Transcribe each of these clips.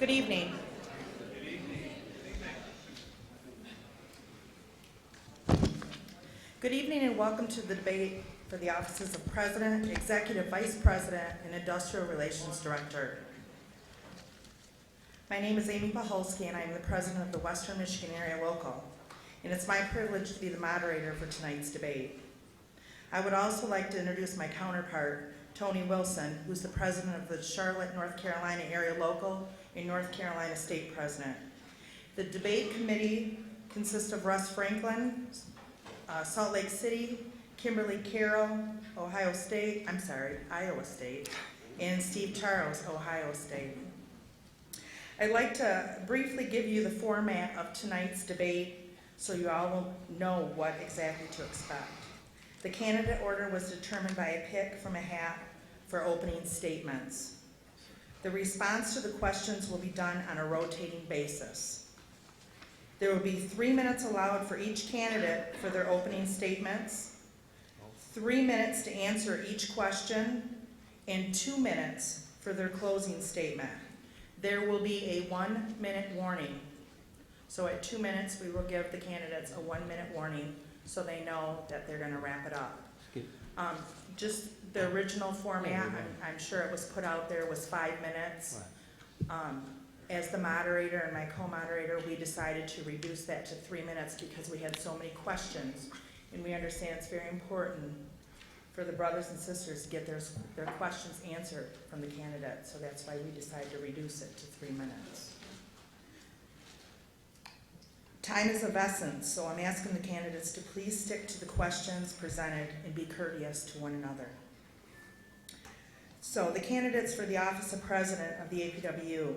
Good evening. Good evening and welcome to the debate for the offices of President, Executive Vice President, and Industrial Relations Director. My name is Amy Paholski and I am the President of the Western Michigan Area Local, and it's my privilege to be the moderator for tonight's debate. I would also like to introduce my counterpart, Tony Wilson, who's the President of the Charlotte, North Carolina Area Local and North Carolina State President. The debate committee consists of Russ Franklin, Salt Lake City, Kimberly Carroll, Iowa State, and Steve Charles, Ohio State. I'd like to briefly give you the format of tonight's debate so you all will know what exactly to expect. The candidate order was determined by a pick from a hat for opening statements. The response to the questions will be done on a rotating basis. There will be 3 minutes allowed for each candidate for their opening statements, 3 minutes to answer each question, and 2 minutes for their closing statement. There will be a 1 minute warning. So at 2 minutes, we will give the candidates a 1 minute warning so they know that they're gonna wrap it up. Just the original format, I'm sure it was put out there, was 5 minutes. As the moderator and my co-moderator, we decided to reduce that to 3 minutes because we had so many questions. And we understand it's very important for the brothers and sisters to get their questions answered from the candidate. So that's why we decided to reduce it to 3 minutes. Time is of essence, so I'm asking the candidates to please stick to the questions presented and be courteous to one another. So the candidates for the office of President of the APWU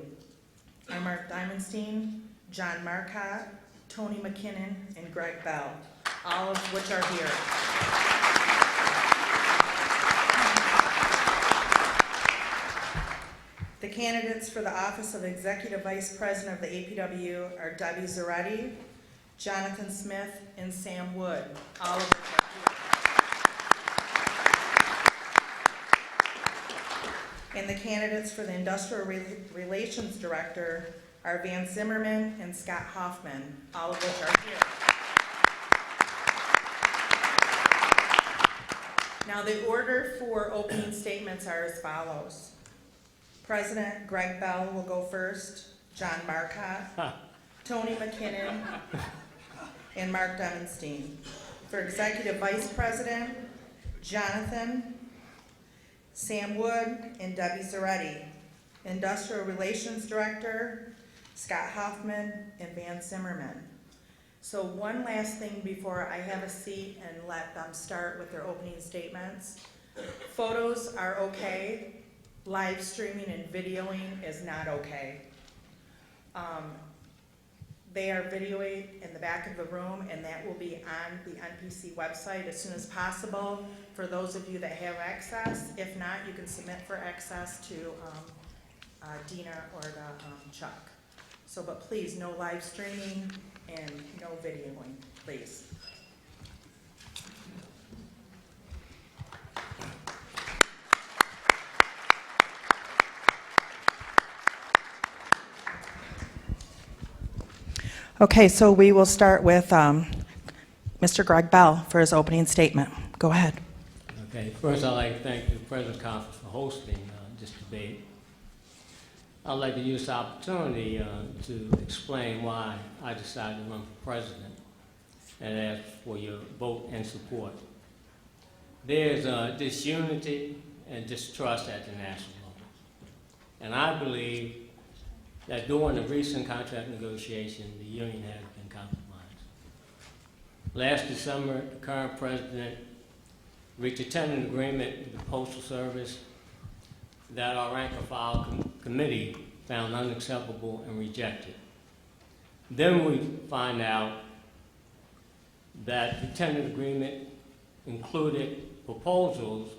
are Mark Diamonstein, John Marcotte, Tony McKinnon, and Greg Bell, all of which are here. The candidates for the office of Executive Vice President of the APWU are Debbie Zaretti, Jonathan Smith, and Sam Wood, all of which are here. And the candidates for the Industrial Relations Director are Van Zimmerman and Scott Hoffman, all of which are here. Now the order for opening statements are as follows. President Greg Bell will go first, John Marcotte, Tony McKinnon, and Mark Diamonstein. For Executive Vice President, Jonathan, Sam Wood, and Debbie Zaretti. Industrial Relations Director, Scott Hoffman, and Van Zimmerman. So one last thing before I have a seat and let them start with their opening statements. Photos are okay. Live streaming and videoing is not okay. They are videoing in the back of the room, and that will be on the NPC website as soon as possible for those of you that have access. If not, you can submit for access to Dina or Chuck. So, but please, no live streaming and no videoing, please. Okay, so we will start with Mr. Greg Bell for his opening statement. Go ahead. Okay, first I'd like to thank the President's Conference for hosting this debate. I'd like to use the opportunity to explain why I decided to run for President and ask for your vote and support. There's disunity and distrust at the national level, and I believe that during the recent contract negotiation, the union has been compromised. Last December, the current president reached a tentative agreement with the Postal Service that our rank and file committee found unacceptable and rejected. Then we find out that the tentative agreement included proposals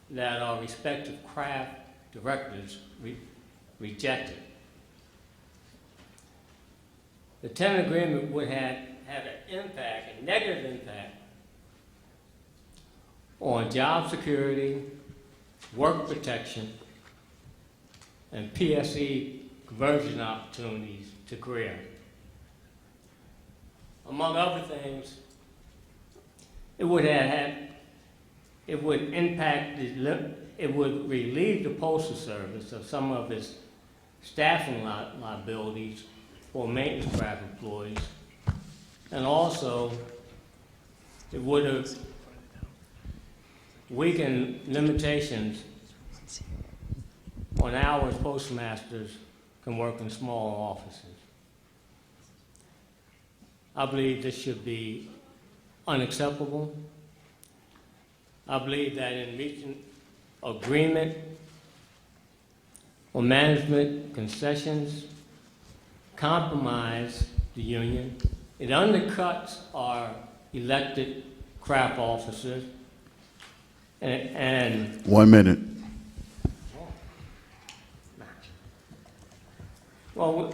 that our respective craft directors rejected. The tentative agreement would have had an impact, a negative impact, on job security, work protection, and PSE conversion opportunities to career. Among other things, it would relieve the Postal Service of some of its staffing liabilities for maintenance craft employees, and also it would have weakened limitations on hours postmasters can work in small offices. I believe this should be unacceptable. I believe that in reaching agreement on management concessions, compromise the union. It undercuts our elected craft officers and 1 minute. well,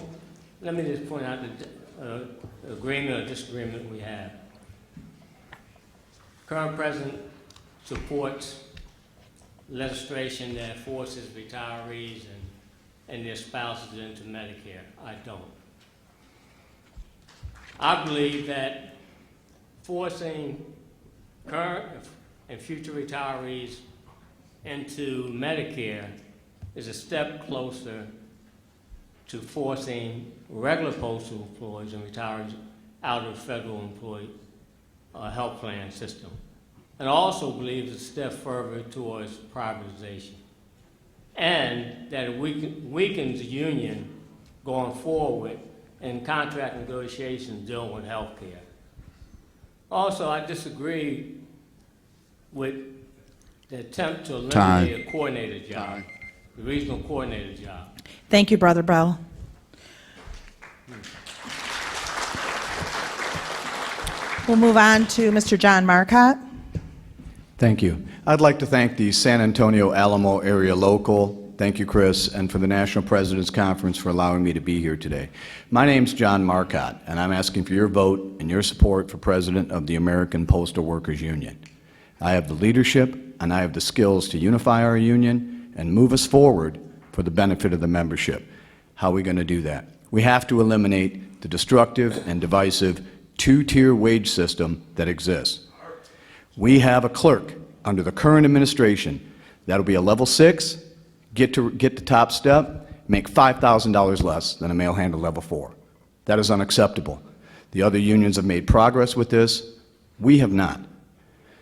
let me just point out the agreement or disagreement we have. Current president supports legislation that forces retirees and their spouses into Medicare. I don't. I believe that forcing current and future retirees into Medicare is a step closer to forcing regular postal employees and retirees out of the federal employee health plan system. And I also believe it's a step further towards privatization, and that it weakens the union going forward in contract negotiations dealing with health care. Also, I disagree with the attempt to eliminate a coordinator job, the regional coordinator job. Thank you, Brother Bell. We'll move on to Mr. John Marcotte. Thank you. I'd like to thank the San Antonio Alamo Area Local, thank you, Chris, and for the National President's Conference for allowing me to be here today. My name's John Marcotte, and I'm asking for your vote and your support for President of the American Postal Workers Union. I have the leadership and I have the skills to unify our union and move us forward for the benefit of the membership. How are we going to do that? We have to eliminate the destructive and divisive two-tier wage system that exists. We have a clerk under the current administration that'll be a level 6, get to top step, make $5,000 less than a mail handler level 4. That is unacceptable. The other unions have made progress with this. We have not.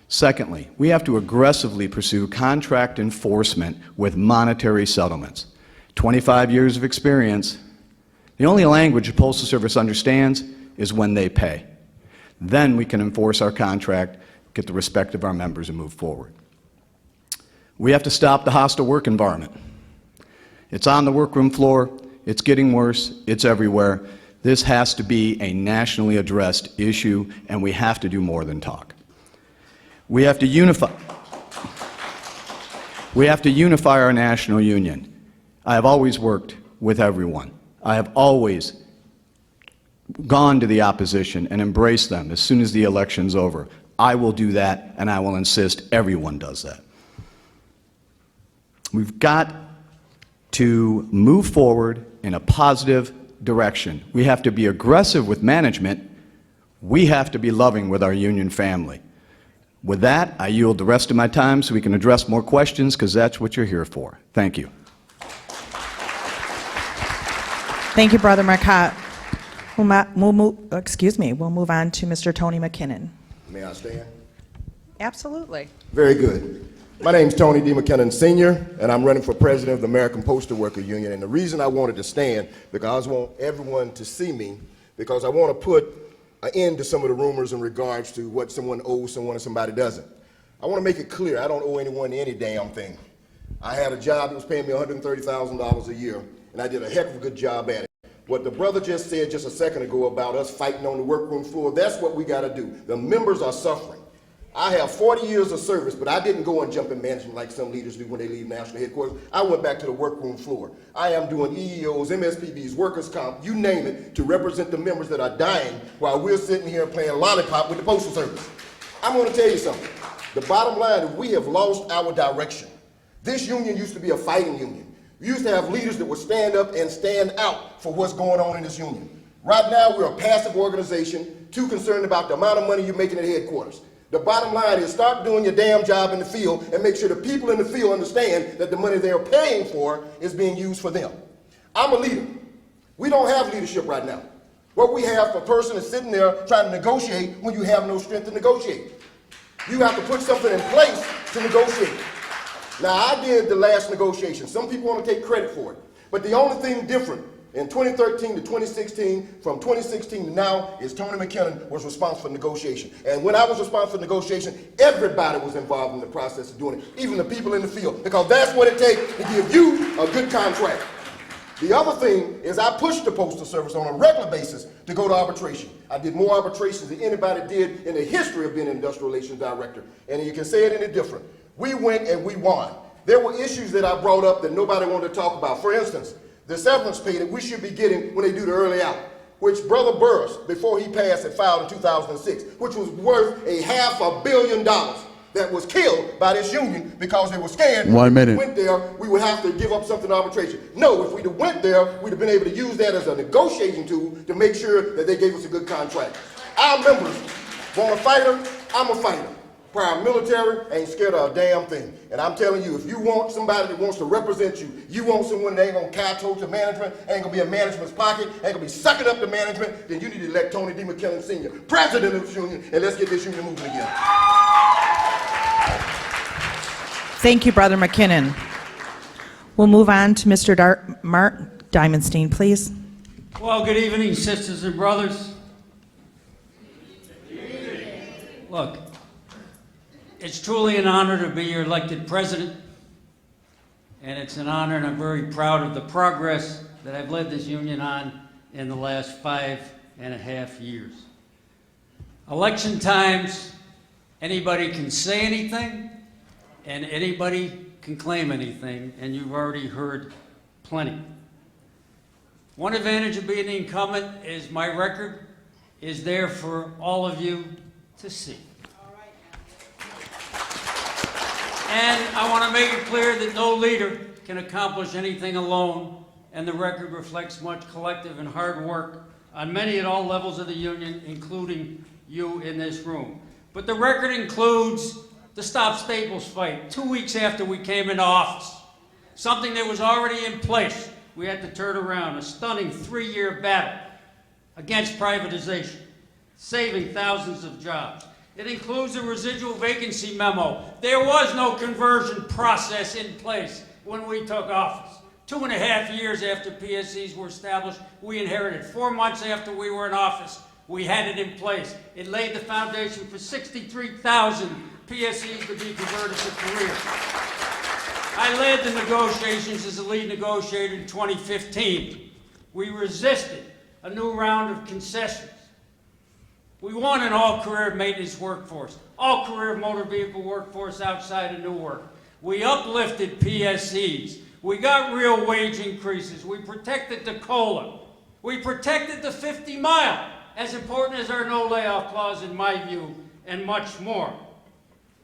Secondly, we have to aggressively pursue contract enforcement with monetary settlements. 25 years of experience, the only language the Postal Service understands is when they pay. Then we can enforce our contract, get the respect of our members, and move forward. We have to stop the hostile work environment. It's on the workroom floor, it's getting worse, it's everywhere. This has to be a nationally addressed issue, and we have to do more than talk. We have to unify our national union. I have always worked with everyone. I have always gone to the opposition and embraced them as soon as the election's over. I will do that, and I will insist everyone does that. We've got to move forward in a positive direction. We have to be aggressive with management. We have to be loving with our union family. With that, I yield the rest of my time so we can address more questions, because that's what you're here for. Thank you. Thank you, Brother Marcotte. We'll move on to Mr. Tony McKinnon. May I stand? Absolutely. Very good. My name's Tony D. McKinnon Sr., and I'm running for president of the American Postal Worker Union. And the reason I wanted to stand, because I want everyone to see me, because I want to put an end to some of the rumors in regards to what someone owes someone and somebody doesn't. I want to make it clear, I don't owe anyone any damn thing. I had a job that was paying me $130,000 a year, and I did a heck of a good job at it. What the brother just said just a second ago about us fighting on the workroom floor, that's what we got to do. The members are suffering. I have 40 years of service, but I didn't go and jump in management like some leaders do when they leave national headquarters. I went back to the workroom floor. I am doing EEOs, MSPBs, workers' comp, you name it, to represent the members that are dying while we're sitting here playing lollipop with the Postal Service. I'm going to tell you something. The bottom line is we have lost our direction. This union used to be a fighting union. We used to have leaders that would stand up and stand out for what's going on in this union. Right now, we're a passive organization, too concerned about the amount of money you're making at headquarters. The bottom line is start doing your damn job in the field and make sure the people in the field understand that the money they're paying for is being used for them. I'm a leader. We don't have leadership right now. What we have for a person is sitting there trying to negotiate when you have no strength to negotiate. You have to put something in place to negotiate. Now, I did the last negotiation. Some people want to take credit for it. But the only thing different in 2013 to 2016, from 2016 to now, is Tony McKinnon was responsible for negotiation. And when I was responsible for negotiation, everybody was involved in the process of doing it, even the people in the field, because that's what it takes to give you a good contract. The other thing is I pushed the Postal Service on a regular basis to go to arbitration. I did more arbitrations than anybody did in the history of being an industrial relations director. And you can say it any different. We went and we won. There were issues that I brought up that nobody wanted to talk about. For instance, the severance pay that we should be getting when they do the early out, which Brother Burris, before he passed, had filed in 2006, which was worth $500 million that was killed by this union because they were scared. 1 minute. If we went there, we would have to give up something to arbitration. No, if we'd have went there, we'd have been able to use that as a negotiating tool to make sure that they gave us a good contract. Our members want a fighter, I'm a fighter. Prior military, ain't scared of a damn thing. And I'm telling you, if you want somebody that wants to represent you, you want someone that ain't gonna kowtow to management, ain't gonna be in management's pocket, ain't gonna be sucking up to management, then you need to elect Tony D. McKinnon Sr., president of this union, and let's get this union moving again. Thank you, Brother McKinnon. We'll move on to Mr. Mark Diamondstein, please. Well, good evening, sisters and brothers. Look, it's truly an honor to be your elected president, and it's an honor, and I'm very proud of the progress that I've led this union on in the last 5.5 years. Election times, anybody can say anything, and anybody can claim anything, and you've already heard plenty. One advantage of being the incumbent is my record is there for all of you to see. And I want to make it clear that no leader can accomplish anything alone, and the record reflects much collective and hard work on many at all levels of the union, including you in this room. But the record includes the Stop Staples fight 2 weeks after we came into office, something that was already in place. We had to turn around, a stunning 3-year battle against privatization, saving thousands of jobs. It includes a residual vacancy memo. There was no conversion process in place when we took office. 2.5 years after PSCs were established, we inherited. 4 months after we were in office, we had it in place. It laid the foundation for 63,000 PSCs to be converted to careers. I led the negotiations as a lead negotiator in 2015. We resisted a new round of concessions. We won an all-career maintenance workforce, all-career motor vehicle workforce outside of Newark. We uplifted PSCs. We got real wage increases. We protected the COLA. We protected the 50-mile, as important as our no-layoff clause in my view, and much more.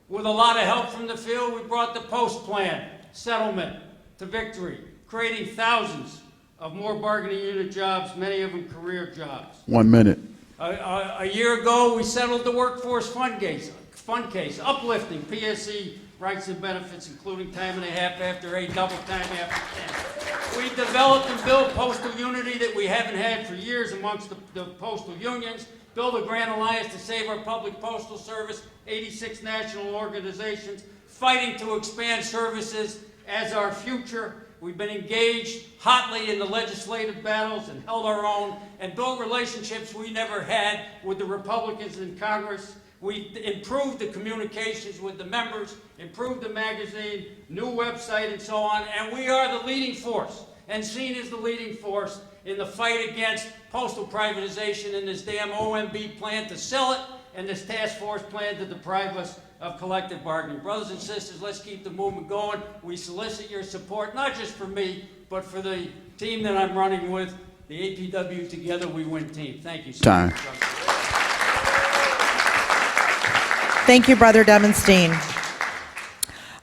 With a lot of help from the field, we brought the post plan settlement to victory, creating thousands of more bargaining unit jobs, many of them career jobs. 1 minute. A year ago, we settled the workforce fund case, uplifting PSC rights and benefits, including time and a half after 8, double time after 10. We developed and built postal unity that we haven't had for years amongst the postal unions, built a grand alliance to save our public postal service, 86 national organizations, fighting to expand services as our future. We've been engaged hotly in the legislative battles and held our own and built relationships we never had with the Republicans in Congress. We improved the communications with the members, improved the magazine, new website, and so on, and we are the leading force and seen as the leading force in the fight against postal privatization and this damn OMB plan to sell it and this task force plan to deprive us of collective bargaining. Brothers and sisters, let's keep the movement going. We solicit your support, not just for me, but for the team that I'm running with, the APWU Together We Win team. Thank you so Time. much. Thank you, Brother Diamondstein.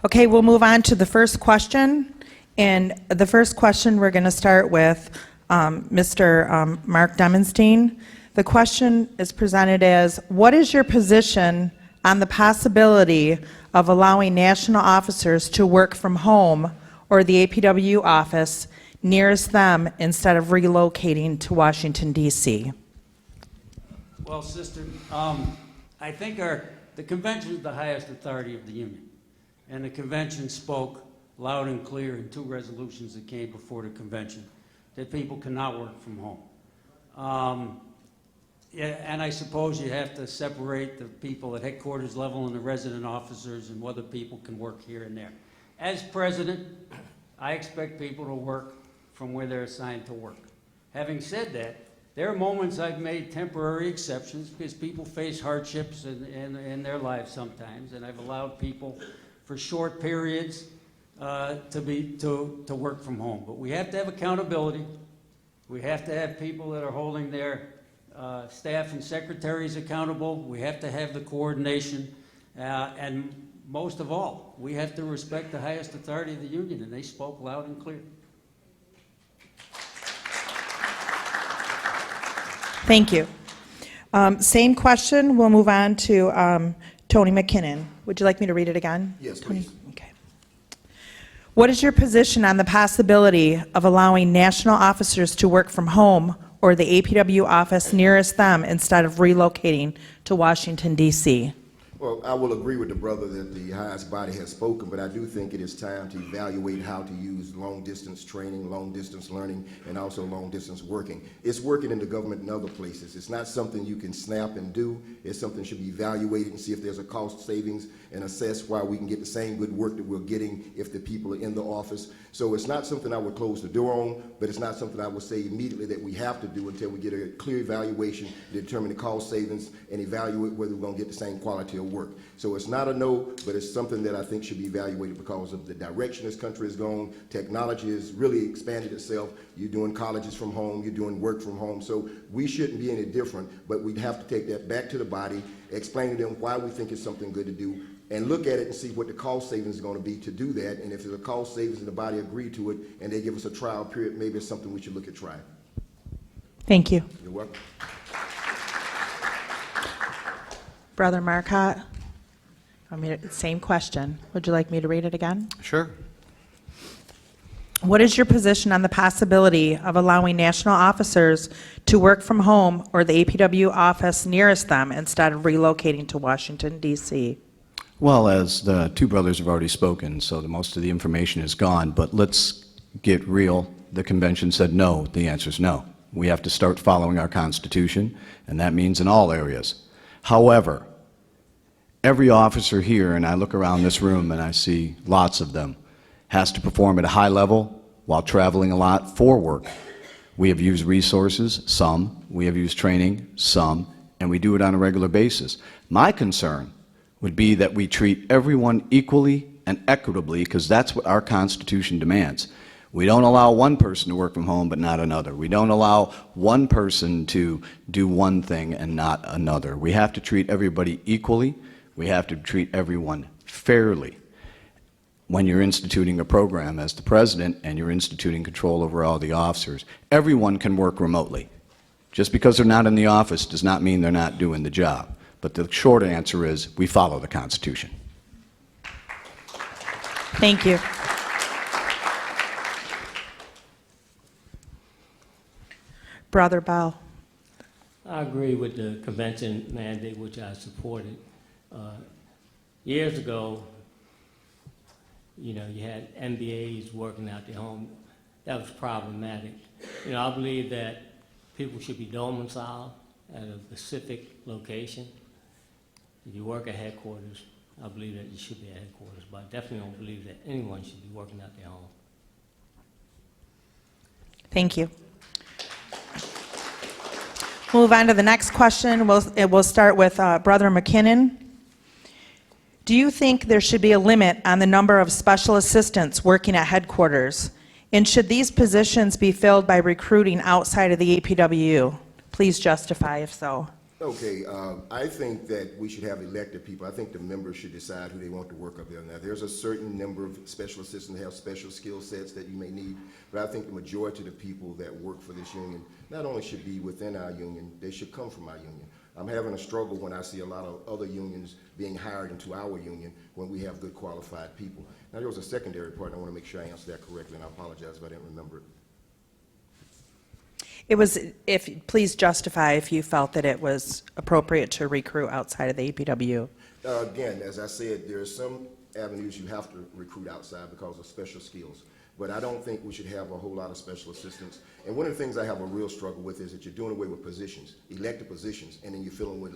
Okay, we'll move on to the first question. And the first question, we're going to start with Mr. Mark Demenstein. The question is presented as, what is your position on the possibility of allowing national officers to work from home or the APWU office nearest them instead of relocating to Washington, D.C.? Well, sister, I think the convention is the highest authority of the union. And the convention spoke loud and clear in 2 resolutions that came before the convention that people cannot work from home. Yeah, and I suppose you have to separate the people at headquarters level and the resident officers and whether people can work here and there. As president, I expect people to work from where they're assigned to work. Having said that, there are moments I've made temporary exceptions because people face hardships in their lives sometimes, and I've allowed people for short periods to work from home. But we have to have accountability. We have to have people that are holding their staff and secretaries accountable. We have to have the coordination. And most of all, we have to respect the highest authority of the union, and they spoke loud and clear. Thank you. Same question. We'll move on to Tony McKinnon. Would you like me to read it again? Yes, Tony? please. Okay. What is your position on the possibility of allowing national officers to work from home or the APWU office nearest them instead of relocating to Washington, D.C.? Well, I will agree with the brother that the highest body has spoken, but I do think it is time to evaluate how to use long-distance training, long-distance learning, and also long-distance working. It's working in the government and other places. It's not something you can snap and do. It's something that should be evaluated and see if there's a cost savings and assess why we can get the same good work that we're getting if the people are in the office. So it's not something I would close the door on, but it's not something I would say immediately that we have to do until we get a clear evaluation, determine the cost savings, and evaluate whether we're going to get the same quality of work. So it's not a no, but it's something that I think should be evaluated because of the direction this country has gone. Technology has really expanded itself. You're doing colleges from home, you're doing work from home. So we shouldn't be any different, but we'd have to take that back to the body, explain to them why we think it's something good to do, and look at it and see what the cost savings is going to be to do that. And if there's a cost savings and the body agree to it and they give us a trial period, maybe it's something we should look at trying. Thank you. You're welcome. Brother Marcotte, same question. Would you like me to read it again? Sure. What is your position on the possibility of allowing national officers to work from home or the APWU office nearest them instead of relocating to Washington, D.C.? Well, as the 2 brothers have already spoken, so most of the information is gone, but let's get real. The convention said no. The answer is no. We have to start following our Constitution, and that means in all areas. However, every officer here, and I look around this room and I see lots of them, has to perform at a high level while traveling a lot for work. We have used resources, some. We have used training, some. And we do it on a regular basis. My concern would be that we treat everyone equally and equitably, because that's what our Constitution demands. We don't allow one person to work from home but not another. We don't allow one person to do one thing and not another. We have to treat everybody equally. We have to treat everyone fairly. When you're instituting a program as the president and you're instituting control over all the officers, everyone can work remotely. Just because they're not in the office does not mean they're not doing the job. But the short answer is we follow the Constitution. Thank you. Brother Bell. I agree with the convention mandate, which I supported. Years ago, you had MBAs working out their home. That was problematic. I believe that people should be domiciled at a specific location. If you work at headquarters, I believe that you should be at headquarters, but I definitely don't believe that anyone should be working out their home. Thank you. Move on to the next question. We'll start with Brother McKinnon. Do you think there should be a limit on the number of special assistants working at headquarters? And should these positions be filled by recruiting outside of the APWU? Please justify if so. Okay, I think that we should have elected people. I think the members should decide who they want to work up there. Now, there's a certain number of special assistants that have special skill sets that you may need, but I think the majority of the people that work for this union not only should be within our union, they should come from our union. I'm having a struggle when I see a lot of other unions being hired into our union when we have good qualified people. Now, there was a secondary part, and I want to make sure I answer that correctly, and I apologize if I didn't remember it. It was, please justify if you felt that it was appropriate to recruit outside of the APWU. Again, as I said, there are some avenues you have to recruit outside because of special skills. But I don't think we should have a whole lot of special assistants. And one of the things I have a real struggle with is that you're doing away with positions, elected positions, and then you're filling with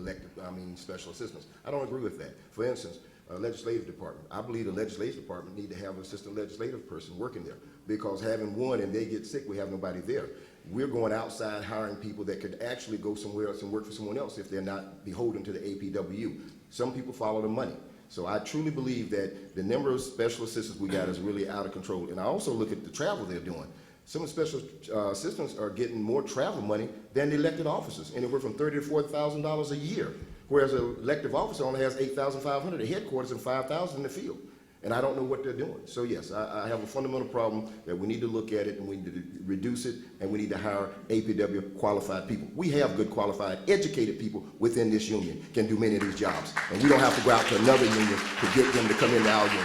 special assistants. I don't agree with that. For instance, legislative department. I believe the legislative department need to have an assistant legislative person working there, because having one and they get sick, we have nobody there. We're going outside hiring people that could actually go somewhere else and work for someone else if they're not beholden to the APWU. Some people follow the money. So I truly believe that the number of special assistants we got is really out of control. And I also look at the travel they're doing. Some of the special assistants are getting more travel money than the elected officers, anywhere from $30,000 to $40,000 a year, whereas an elective officer only has $8,500 at headquarters and $5,000 in the field. And I don't know what they're doing. So yes, I have a fundamental problem that we need to look at it, and we need to reduce it, and we need to hire APW qualified people. We have good qualified, educated people within this union can do many of these jobs. And we don't have to go out to another union to get them to come into our union.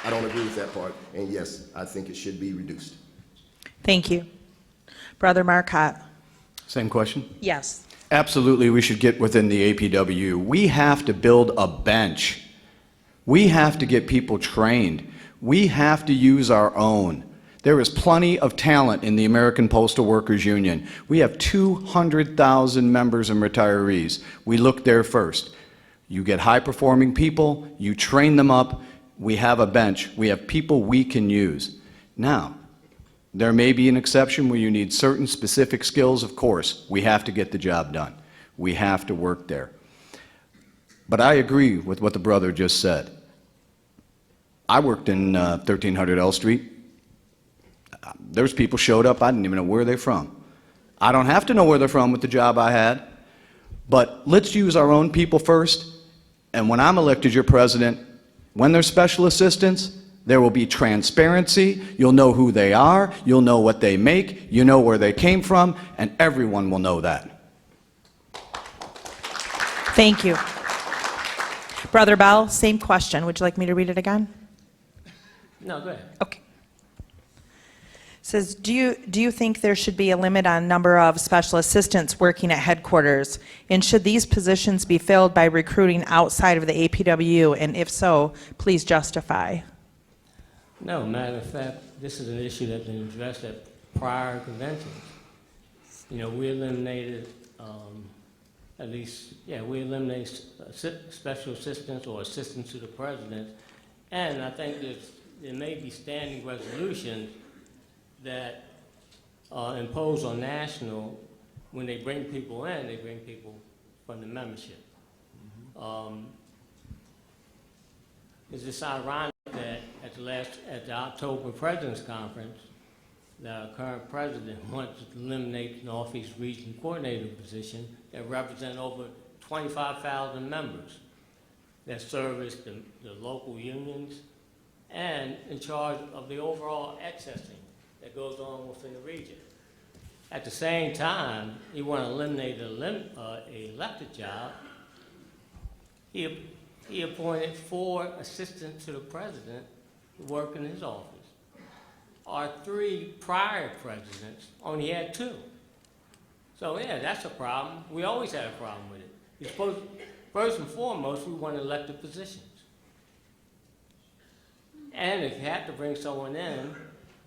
I don't agree with that part. And yes, I think it should be reduced. Thank you. Brother Marcotte. Same question? Yes. Absolutely, we should get within the APWU. We have to build a bench. We have to get people trained. We have to use our own. There is plenty of talent in the American Postal Workers Union. We have 200,000 members and retirees. We look there first. You get high-performing people, you train them up, we have a bench, we have people we can use. Now, there may be an exception where you need certain specific skills, of course. We have to get the job done. We have to work there. But I agree with what the brother just said. I worked in 1300 L Street. There's people showed up, I didn't even know where they're from. I don't have to know where they're from with the job I had, but let's use our own people first, and when I'm elected your president, when there's special assistants, there will be transparency, you'll know who they are, you'll know what they make, you know where they came from, and everyone will know that. Thank you. Brother Bell, same question. Would you like me to read it again? No, go ahead. Okay. Says, do you think there should be a limit on number of special assistants working at headquarters? And should these positions be filled by recruiting outside of the APWU? And if so, please justify. No, matter of fact, this is an issue that's been addressed at prior conventions. You know, we eliminated we eliminated special assistants or assistants to the president, and I think there may be standing resolutions that are imposed on national. When they bring people in, they bring people from the membership. It's just ironic that at the October President's Conference, the current president wants to eliminate the Northeast Region Coordinator position that represents over 25,000 members that service the local unions and in charge of the overall accessing that goes on within the region. At the same time, he want to eliminate a elected job. He appointed 4 assistants to the president to work in his office. Our 3 prior presidents only had 2. So yeah, that's a problem. We always had a problem with it. You're supposed, first and foremost, we want elected positions. And if you have to bring someone in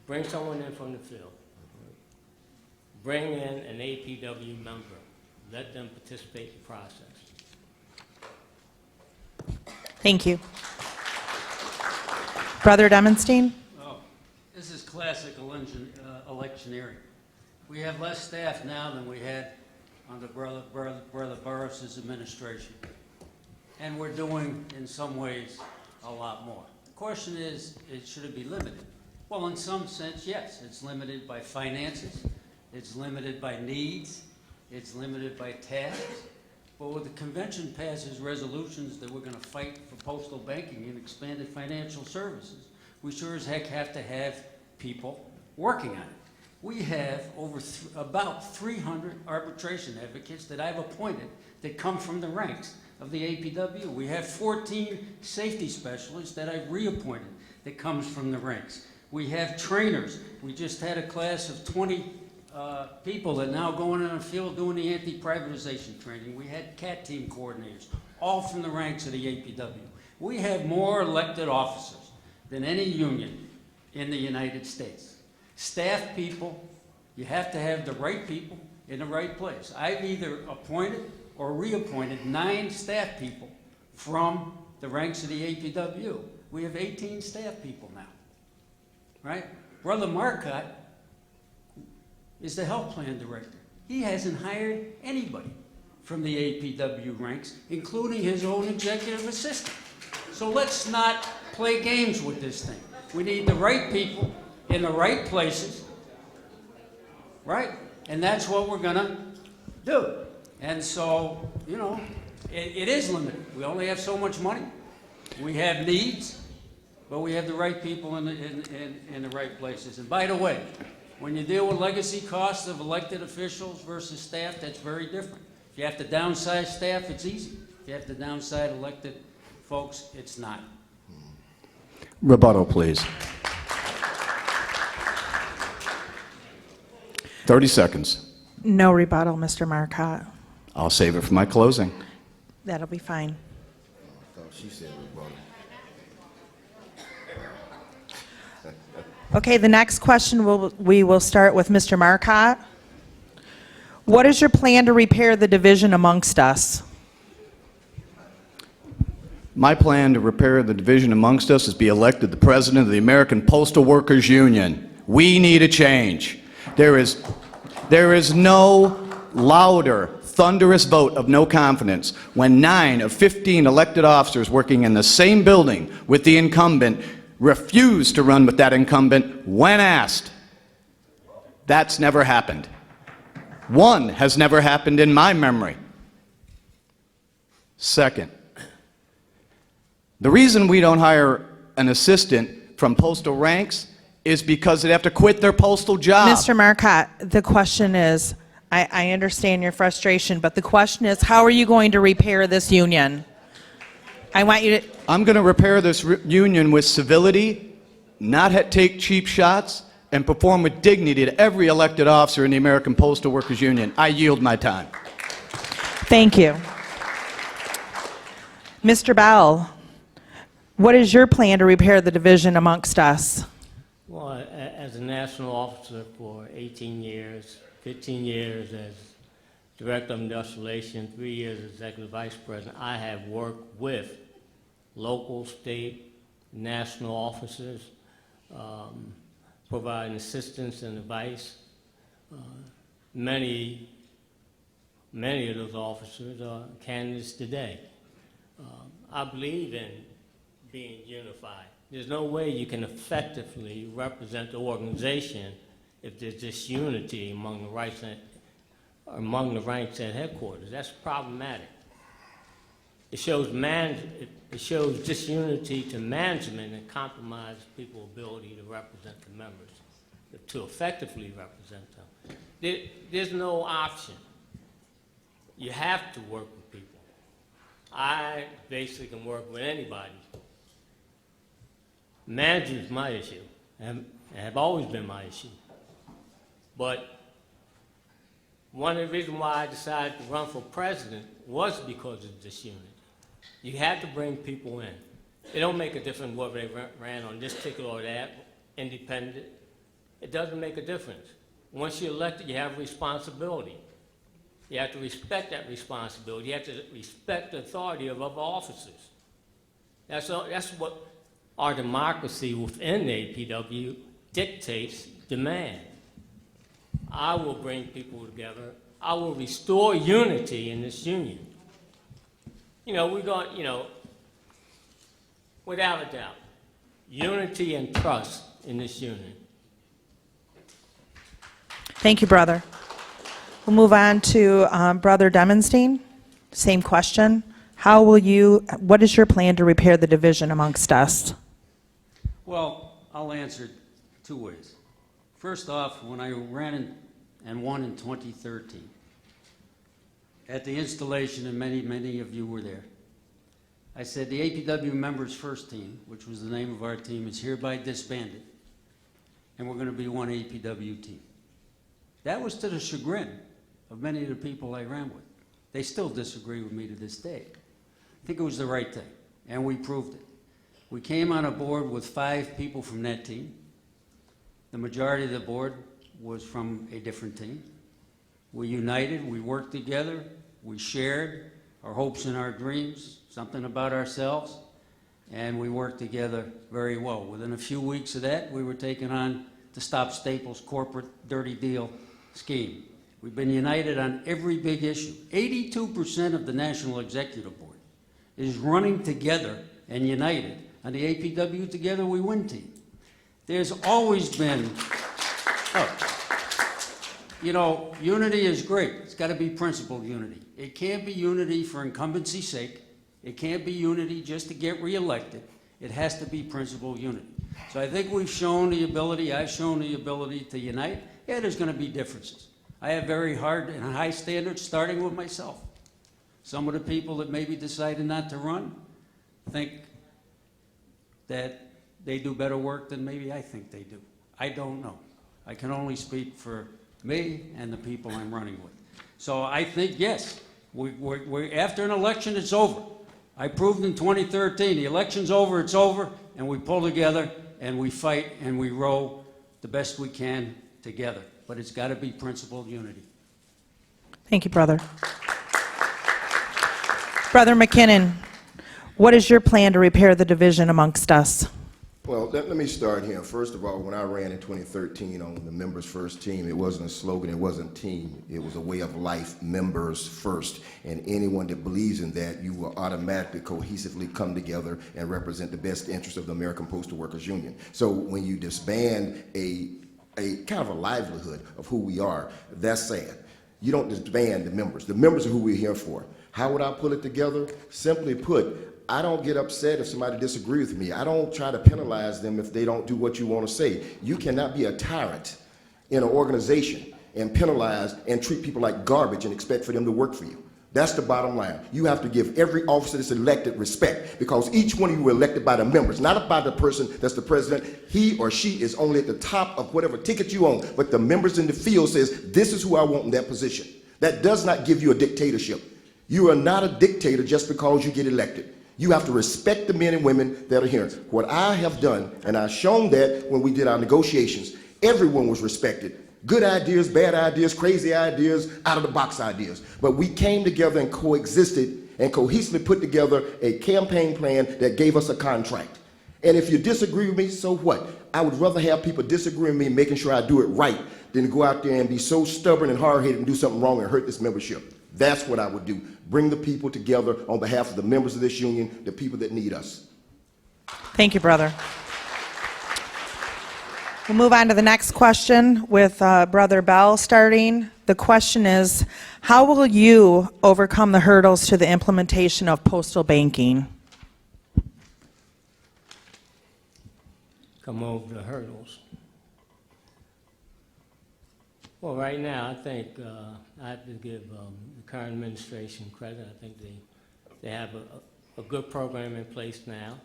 from the field. Bring in an APW member. Let them participate in the process. Thank you. Brother Demonstein? Oh, this is classic electioneering. We have less staff now than we had under Brother Burris's administration. And we're doing, in some ways, a lot more. The question is, should it be limited? Well, in some sense, yes. It's limited by finances. It's limited by needs. It's limited by tasks. But when the convention passes resolutions that we're gonna fight for postal banking and expanded financial services, we sure as heck have to have people working on it. We have about 300 arbitration advocates that I've appointed that come from the ranks of the APWU. We have 14 safety specialists that I've reappointed that comes from the ranks. We have trainers. We just had a class of 20 people that now going in the field doing the anti-privatization training. We had CAT team coordinators, all from the ranks of the APW. We have more elected officers than any union in the United States. Staff people, you have to have the right people in the right place. I've either appointed or reappointed 9 staff people from the ranks of the APW. We have 18 staff people now, right? Brother Marcotte is the health plan director. He hasn't hired anybody from the APW ranks, including his own executive assistant. So let's not play games with this thing. We need the right people in the right places, right? And that's what we're gonna do. And so, you know, it is limited. We only have so much money. We have needs, but we have the right people in the right places. And by the way, when you deal with legacy costs of elected officials versus staff, that's very different. If you have to downsize staff, it's easy. If you have to downsize elected folks, it's not. Rebuttal, please. 30 seconds. No rebuttal, Mr. Marcotte. I'll save it for my closing. That'll be fine. She said Okay, the next question we will start with Mr. Marcotte. What is your plan to repair the division amongst us? My plan to repair the division amongst us is be elected the president of the American Postal Workers Union. We need a change. There is no louder, thunderous vote of no confidence when 9 of 15 elected officers working in the same building with the incumbent refuse to run with that incumbent when asked. That's never happened. One has never happened in my memory. Second, the reason we don't hire an assistant from postal ranks is because they have to quit their postal job. Mr. Marcotte, the question is, I understand your frustration, but the question is, how are you going to repair this union? I want you to... I'm going to repair this union with civility, not take cheap shots, and perform with dignity to every elected officer in the American Postal Workers Union. I yield my time. Thank you. Mr. Bell, what is your plan to repair the division amongst us? Well, as a national officer for 18 years, 15 years as Director of Industrial Relations, 3 years as Executive Vice President, I have worked with local, state, national officers, providing assistance and advice. Many of those officers are candidates today. I believe in being unified. There's no way you can effectively represent the organization if there's disunity among the ranks at headquarters. That's problematic. It shows disunity to management and compromise people's ability to represent the members, to effectively represent them. There's no option. You have to work with people. I basically can work with anybody. Management is my issue, and have always been my issue. But one of the reasons why I decided to run for president was because of disunity. You had to bring people in. It don't make a difference whether they ran on this ticket or that, independent. It doesn't make a difference. Once you're elected, you have a responsibility. You have to respect that responsibility. You have to respect the authority of other officers. That's what our democracy within the APW dictates, demand. I will bring people together. I will restore unity in this union. Without a doubt, unity and trust in this union. Thank you, brother. We'll move on to Brother Demonstein. Same question. What is your plan to repair the division amongst us? Well, I'll answer it two ways. First off, when I ran and won in 2013, at the installation, and many of you were there, I said the APWU members first team, which was the name of our team, is hereby disbanded, and we're going to be one APWU team. That was to the chagrin of many of the people I ran with. They still disagree with me to this day. I think it was the right thing, and we proved it. We came on a board with 5 people from that team. The majority of the board was from a different team. We united, we worked together, we shared our hopes and our dreams, something about ourselves, and we worked together very well. Within a few weeks of that, we were taking on the Stop Staples corporate dirty deal scheme. We've been united on every big issue. 82% of the National Executive Board is running together and united on the APWU Together We Win team. There's always been, unity is great. It's got to be principled unity. It can't be unity for incumbency's sake. It can't be unity just to get reelected. It has to be principled unity. So I think we've shown the ability, I've shown the ability to unite. Yeah, there's going to be differences. I have very hard and high standards, starting with myself. Some of the people that maybe decided not to run think that they do better work than maybe I think they do. I don't know. I can only speak for me and the people I'm running with. So I think, yes, after an election, it's over. I proved in 2013, the election's over, it's over, and we pull together and we fight and we row the best we can together. But it's got to be principled unity. Thank you, brother. Brother McKinnon, what is your plan to repair the division amongst us? Well, let me start here. First of all, when I ran in 2013 on the members first team, it wasn't a slogan, it wasn't team, it was a way of life, members first. And anyone that believes in that, you will automatically cohesively come together and represent the best interest of the American Postal Workers Union. So when you disband a kind of a livelihood of who we are, that's sad. You don't disband the members. The members are who we're here for. How would I pull it together? Simply put, I don't get upset if somebody disagrees with me. I don't try to penalize them if they don't do what you want to say. You cannot be a tyrant in an organization and penalize and treat people like garbage and expect for them to work for you. That's the bottom line. You have to give every officer that's elected respect, because each one of you were elected by the members, not by the person that's the president. He or she is only at the top of whatever ticket you own, but the members in the field says, this is who I want in that position. That does not give you a dictatorship. You are not a dictator just because you get elected. You have to respect the men and women that are here. What I have done, and I've shown that when we did our negotiations, everyone was respected. Good ideas, bad ideas, crazy ideas, out-of-the-box ideas. But we came together and coexisted and cohesively put together a campaign plan that gave us a contract. And if you disagree with me, so what? I would rather have people disagree with me making sure I do it right than to go out there and be so stubborn and hard-headed and do something wrong and hurt this membership. That's what I would do. Bring the people together on behalf of the members of this union, the people that need us. Thank you, brother. We'll move on to the next question with Brother Bell starting. The question is, how will you overcome the hurdles to the implementation of postal banking? Come over the hurdles. Well, right now, I think I have to give the current administration credit. I think they have a good program in place now.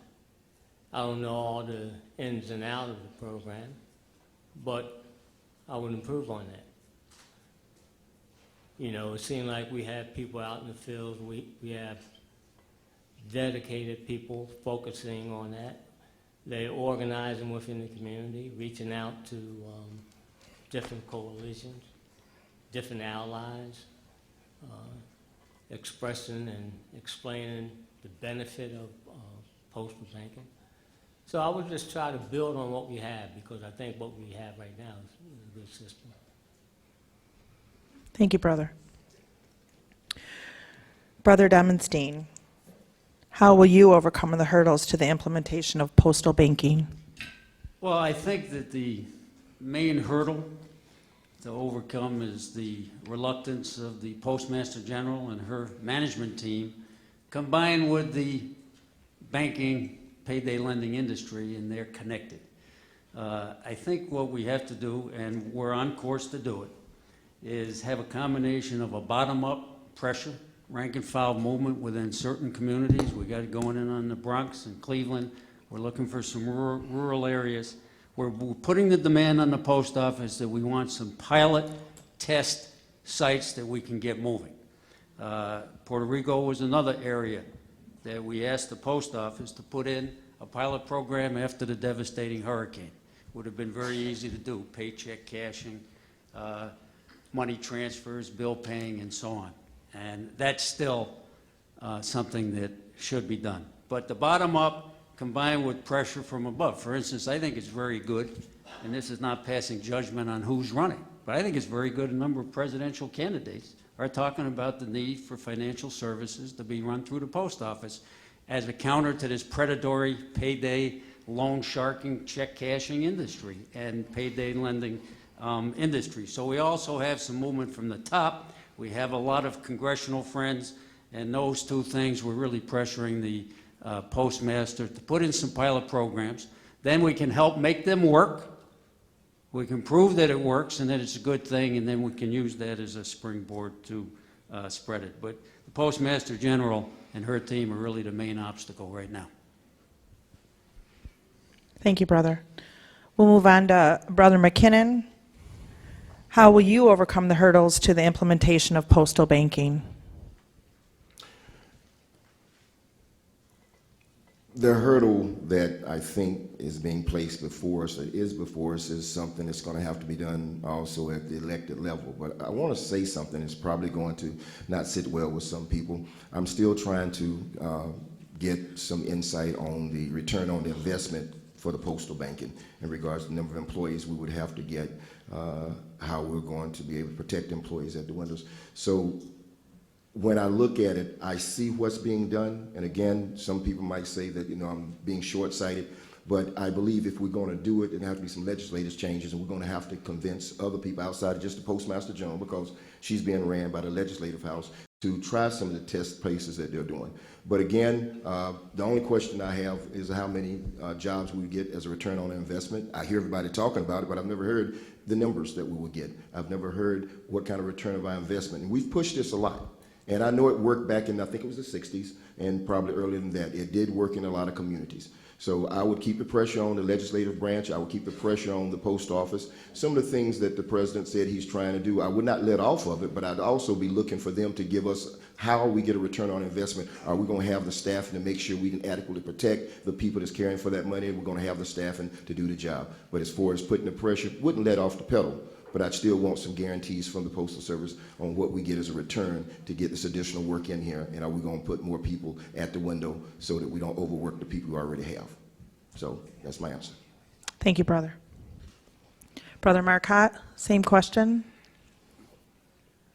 I don't know all the ins and outs of the program, but I would improve on that. You know, it seemed like we have people out in the fields. We have dedicated people focusing on that. They're organizing within the community, reaching out to different coalitions, different allies, expressing and explaining the benefit of postal banking. So I would just try to build on what we have, because I think what we have right now is a good system. Thank you, brother. Brother Demonstein, how will you overcome the hurdles to the implementation of postal banking? Well, I think that the main hurdle to overcome is the reluctance of the Postmaster General and her management team, combined with the banking, payday lending industry, and they're connected. I think what we have to do, and we're on course to do it, is have a combination of a bottom-up pressure, rank and file movement within certain communities. We got it going in on the Bronx and Cleveland. We're looking for some rural areas. We're putting the demand on the post office that we want some pilot test sites that we can get moving. Puerto Rico was another area that we asked the post office to put in a pilot program after the devastating hurricane. Would have been very easy to do, paycheck cashing, money transfers, bill paying, and so on. And that's still something that should be done. But the bottom up combined with pressure from above. For instance, I think it's very good, and this is not passing judgment on who's running, but I think it's very good a number of presidential candidates are talking about the need for financial services to be run through the post office as a counter to this predatory payday loan sharking, check cashing industry and payday lending industry. So we also have some movement from the top. We have a lot of congressional friends, and those two things we're really pressuring the postmaster to put in some pilot programs. Then we can help make them work. We can prove that it works and that it's a good thing, and then we can use that as a springboard to spread it. But the Postmaster General and her team are really the main obstacle right now. Thank you, Brother. We'll move on to Brother McKinnon. How will you overcome the hurdles to the implementation of postal banking? The hurdle that I think is being placed before us, that is before us, is something that's going to have to be done also at the elected level. But I want to say something that's probably going to not sit well with some people. I'm still trying to get some insight on the return on the investment for the postal banking in regards to the number of employees we would have to get, how we're going to be able to protect employees at the windows. So when I look at it, I see what's being done. And again, some people might say that, you know, I'm being short-sighted, but I believe if we're going to do it, there have to be some legislative changes, and we're going to have to convince other people outside of just the Postmaster General, because she's being ran by the Legislative House, to try some of the test places that they're doing. But again, the only question I have is how many jobs we would get as a return on investment. I hear everybody talking about it, but I've never heard the numbers that we would get. I've never heard what kind of return of our investment. And we've pushed this a lot. And I know it worked back in, I think it was the 60s, and probably earlier than that. It did work in a lot of communities. So I would keep the pressure on the legislative branch. I would keep the pressure on the post office. Some of the things that the president said he's trying to do, I would not let off of it, but I'd also be looking for them to give us how we get a return on investment. Are we going to have the staffing to make sure we can adequately protect the people that's caring for that money? We're going to have the staffing to do the job. But as far as putting the pressure, wouldn't let off the pedal. But I'd still want some guarantees from the Postal Service on what we get as a return to get this additional work in here, and are we going to put more people at the window so that we don't overwork the people we already have. So that's my answer. Thank you, Brother. Brother Marcotte, same question.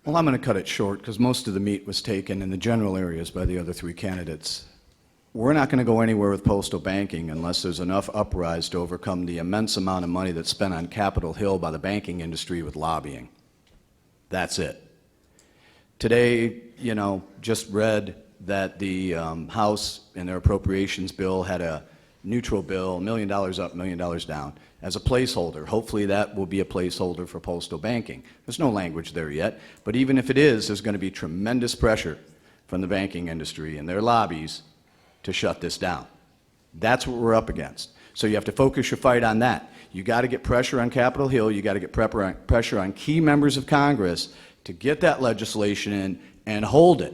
Well, I'm going to cut it short because most of the meat was taken in the general areas by the other three candidates. We're not going to go anywhere with postal banking unless there's enough uprise to overcome the immense amount of money that's spent on Capitol Hill by the banking industry with lobbying. That's it. Today, you know, just read that the House in their appropriations bill had a neutral bill, $1 million up, $1 million down, as a placeholder. Hopefully that will be a placeholder for postal banking. There's no language there yet, but even if it is, there's going to be tremendous pressure from the banking industry and their lobbies to shut this down. That's what we're up against. So you have to focus your fight on that. You got to get pressure on Capitol Hill. You got to get pressure on key members of Congress to get that legislation in and hold it.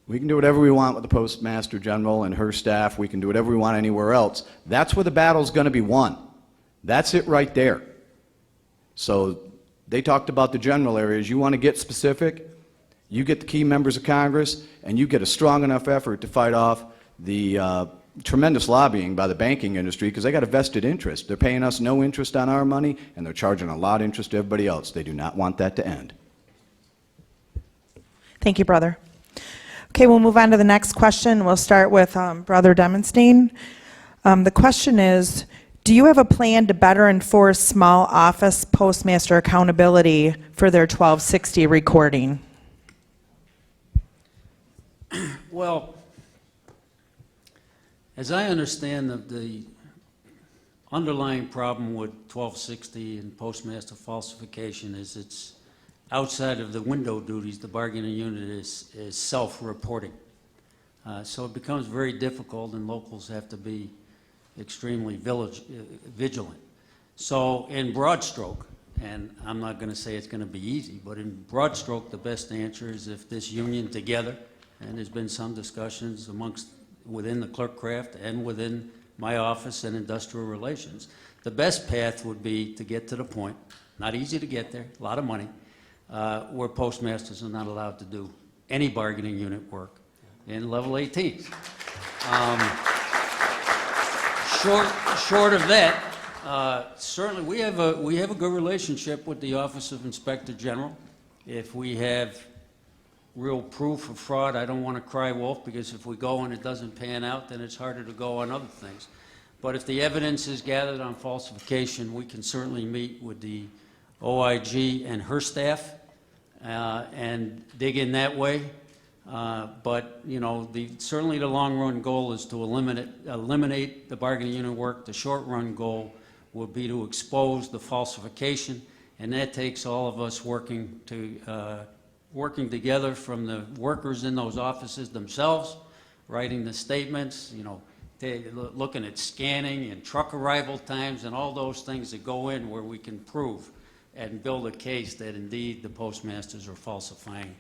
We can do whatever we want with the Postmaster General and her staff. We can do whatever we want anywhere else. That's where the battle's going to be won. That's it right there. So they talked about the general areas. You want to get specific, you get the key members of Congress, and you get a strong enough effort to fight off the tremendous lobbying by the banking industry, because they got a vested interest. They're paying us no interest on our money, and they're charging a lot of interest to everybody else. They do not want that to end. Thank you, Brother. Okay, we'll move on to the next question. We'll start with Brother Demonstein. The question is, Do you have a plan to better enforce small office postmaster accountability for their 1260 recording? Well, as I understand the underlying problem with 1260 and postmaster falsification is it's outside of the window duties, the bargaining unit is self-reporting. So it becomes very difficult, and locals have to be extremely vigilant. So in broad stroke, and I'm not going to say it's going to be easy, but in broad stroke, the best answer is if this union together, and there's been some discussions within the clerk craft and within my office and industrial relations, the best path would be to get to the point, not easy to get there, a lot of money, where postmasters are not allowed to do any bargaining unit work in level 18. Short of that, certainly we have a good relationship with the Office of Inspector General. If we have real proof of fraud, I don't want to cry wolf, because if we go and it doesn't pan out, then it's harder to go on other things. But if the evidence is gathered on falsification, we can certainly meet with the OIG and her staff and dig in that way. But you know, certainly the long-run goal is to eliminate the bargaining unit work. The short-run goal would be to expose the falsification, and that takes all of us working together, from the workers in those offices themselves, writing the statements, you know, looking at scanning and truck arrival times and all those things that go in where we can prove and build a case that indeed the postmasters are falsifying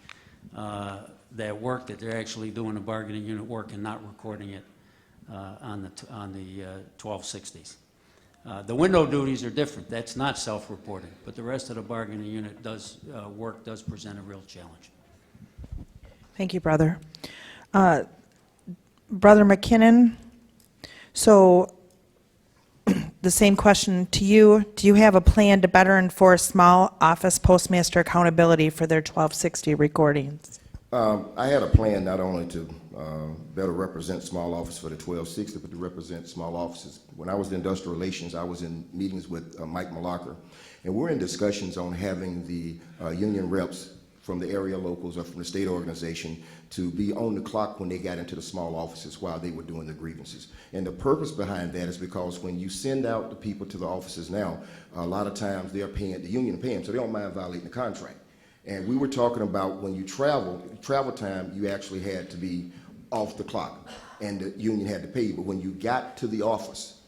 that work, that they're actually doing the bargaining unit work and not recording it on the 1260s. The window duties are different. That's not self-reporting, but the rest of the bargaining unit work does present a real challenge. Thank you, Brother. Brother McKinnon, so the same question to you. Do you have a plan to better enforce small office postmaster accountability for their 1260 recordings? I had a plan not only to better represent small office for the 1260, but to represent small offices. When I was in industrial relations, I was in meetings with Mike Mallocker, and we're in discussions on having the union reps from the area locals or from the state organization to be on the clock when they got into the small offices while they were doing the grievances. And the purpose behind that is because when you send out the people to the offices now, a lot of times they're paying, the union pay them, so they don't mind violating the contract. And we were talking about when you travel time, you actually had to be off the clock, and the union had to pay you. But when you got to the office,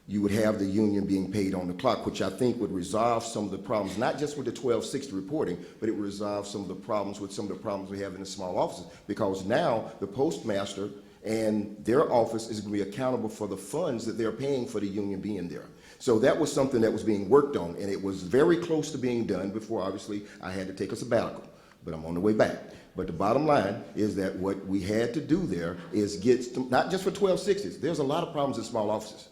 you would have the union being paid on the clock, which I think would resolve some of the problems, not just with the 1260 reporting, but it would resolve some of the problems we have in the small offices, because now the postmaster and their office is going to be accountable for the funds that they're paying for the union being there. So that was something that was being worked on, and it was very close to being done before, obviously, I had to take a sabbatical, but I'm on the way back. But the bottom line is that what we had to do there is get, not just for 1260s, there's a lot of problems in small offices,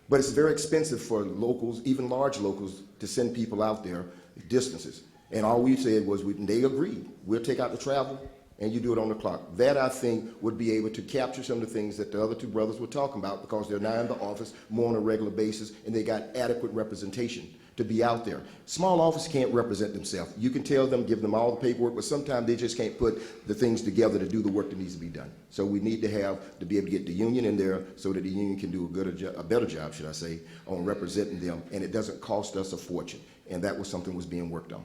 but it's very expensive for locals, even large locals, to send people out there distances. And all we said was, they agreed, we'll take out the travel, and you do it on the clock. That, I think, would be able to capture some of the things that the other two brothers were talking about, because they're now in the office more on a regular basis, and they got adequate representation to be out there. Small office can't represent themselves. You can tell them, give them all the paperwork, but sometimes they just can't put the things together to do the work that needs to be done. So we need to be able to get the union in there so that the union can do a better job, should I say, on representing them, and it doesn't cost us a fortune. And that was something that was being worked on.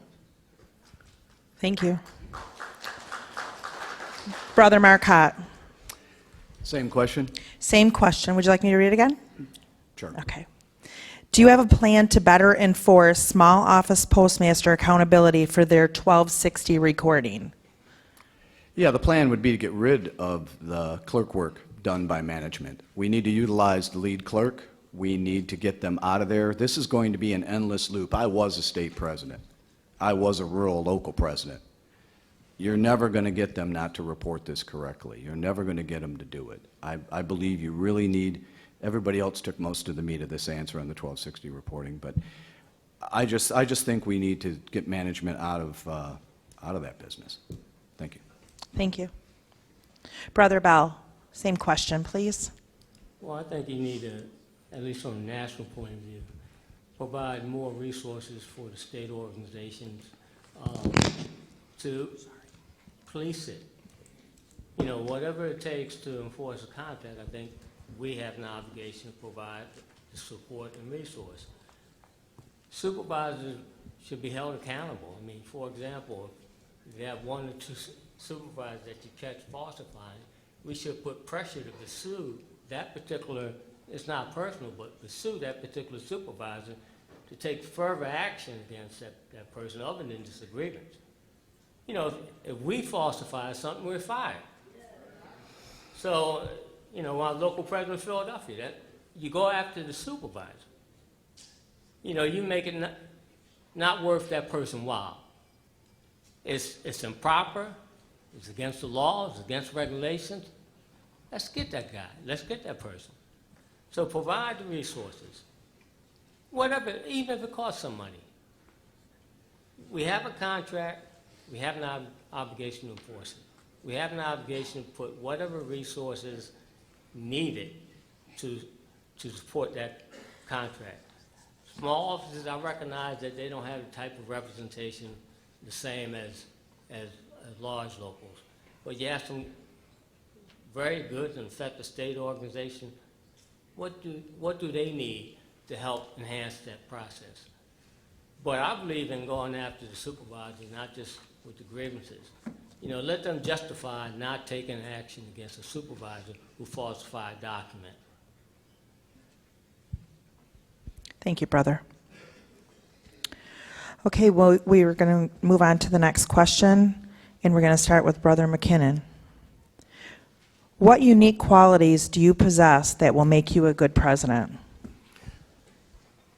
Thank you. Brother Marcotte. Same question? Same question. Would you like me to read it again? Sure. Okay. Do you have a plan to better enforce small office postmaster accountability for their 1260 recording? Yeah, the plan would be to get rid of the clerk work done by management. We need to utilize the lead clerk. We need to get them out of there. This is going to be an endless loop. I was a state president. I was a rural local president. You're never going to get them not to report this correctly. You're never going to get them to do it. I believe you really need, everybody else took most of the meat of this answer on the 1260 reporting, but I just think we need to get management out of that business. Thank you. Thank you. Brother Bell, same question, please. Well, I think you need to at least from a national point of view, provide more resources for the state organizations to police it. You know, whatever it takes to enforce a contract, I think we have an obligation to provide the support and resource. Supervisors should be held accountable. I mean, for example, if you have 1 or 2 supervisors that you catch falsifying, we should put pressure to pursue that particular, it's not personal, but pursue that particular supervisor to take further action against that person other than disagreements. You know, if we falsify something, we're fired. So, you know, our local president of Philadelphia, that you go after the supervisor. You know, you make it not worth that person while. It's improper, it's against the law, it's against regulations. Let's get that guy, let's get that person. So provide the resources, whatever, even if it costs some money. We have a contract, we have an obligation to enforce it. We have an obligation to put whatever resources needed to support that contract. Small offices, I recognize that they don't have the type of representation the same as large locals. But you have some very good and effective state organization. What do they need to help enhance that process? But I believe in going after the supervisors, not just with the grievances. You know, let them justify not taking action against a supervisor who falsified a document. Thank you, brother. Okay, well, we are going to move on to the next question, and we're going to start with Brother McKinnon. What unique qualities do you possess that will make you a good president?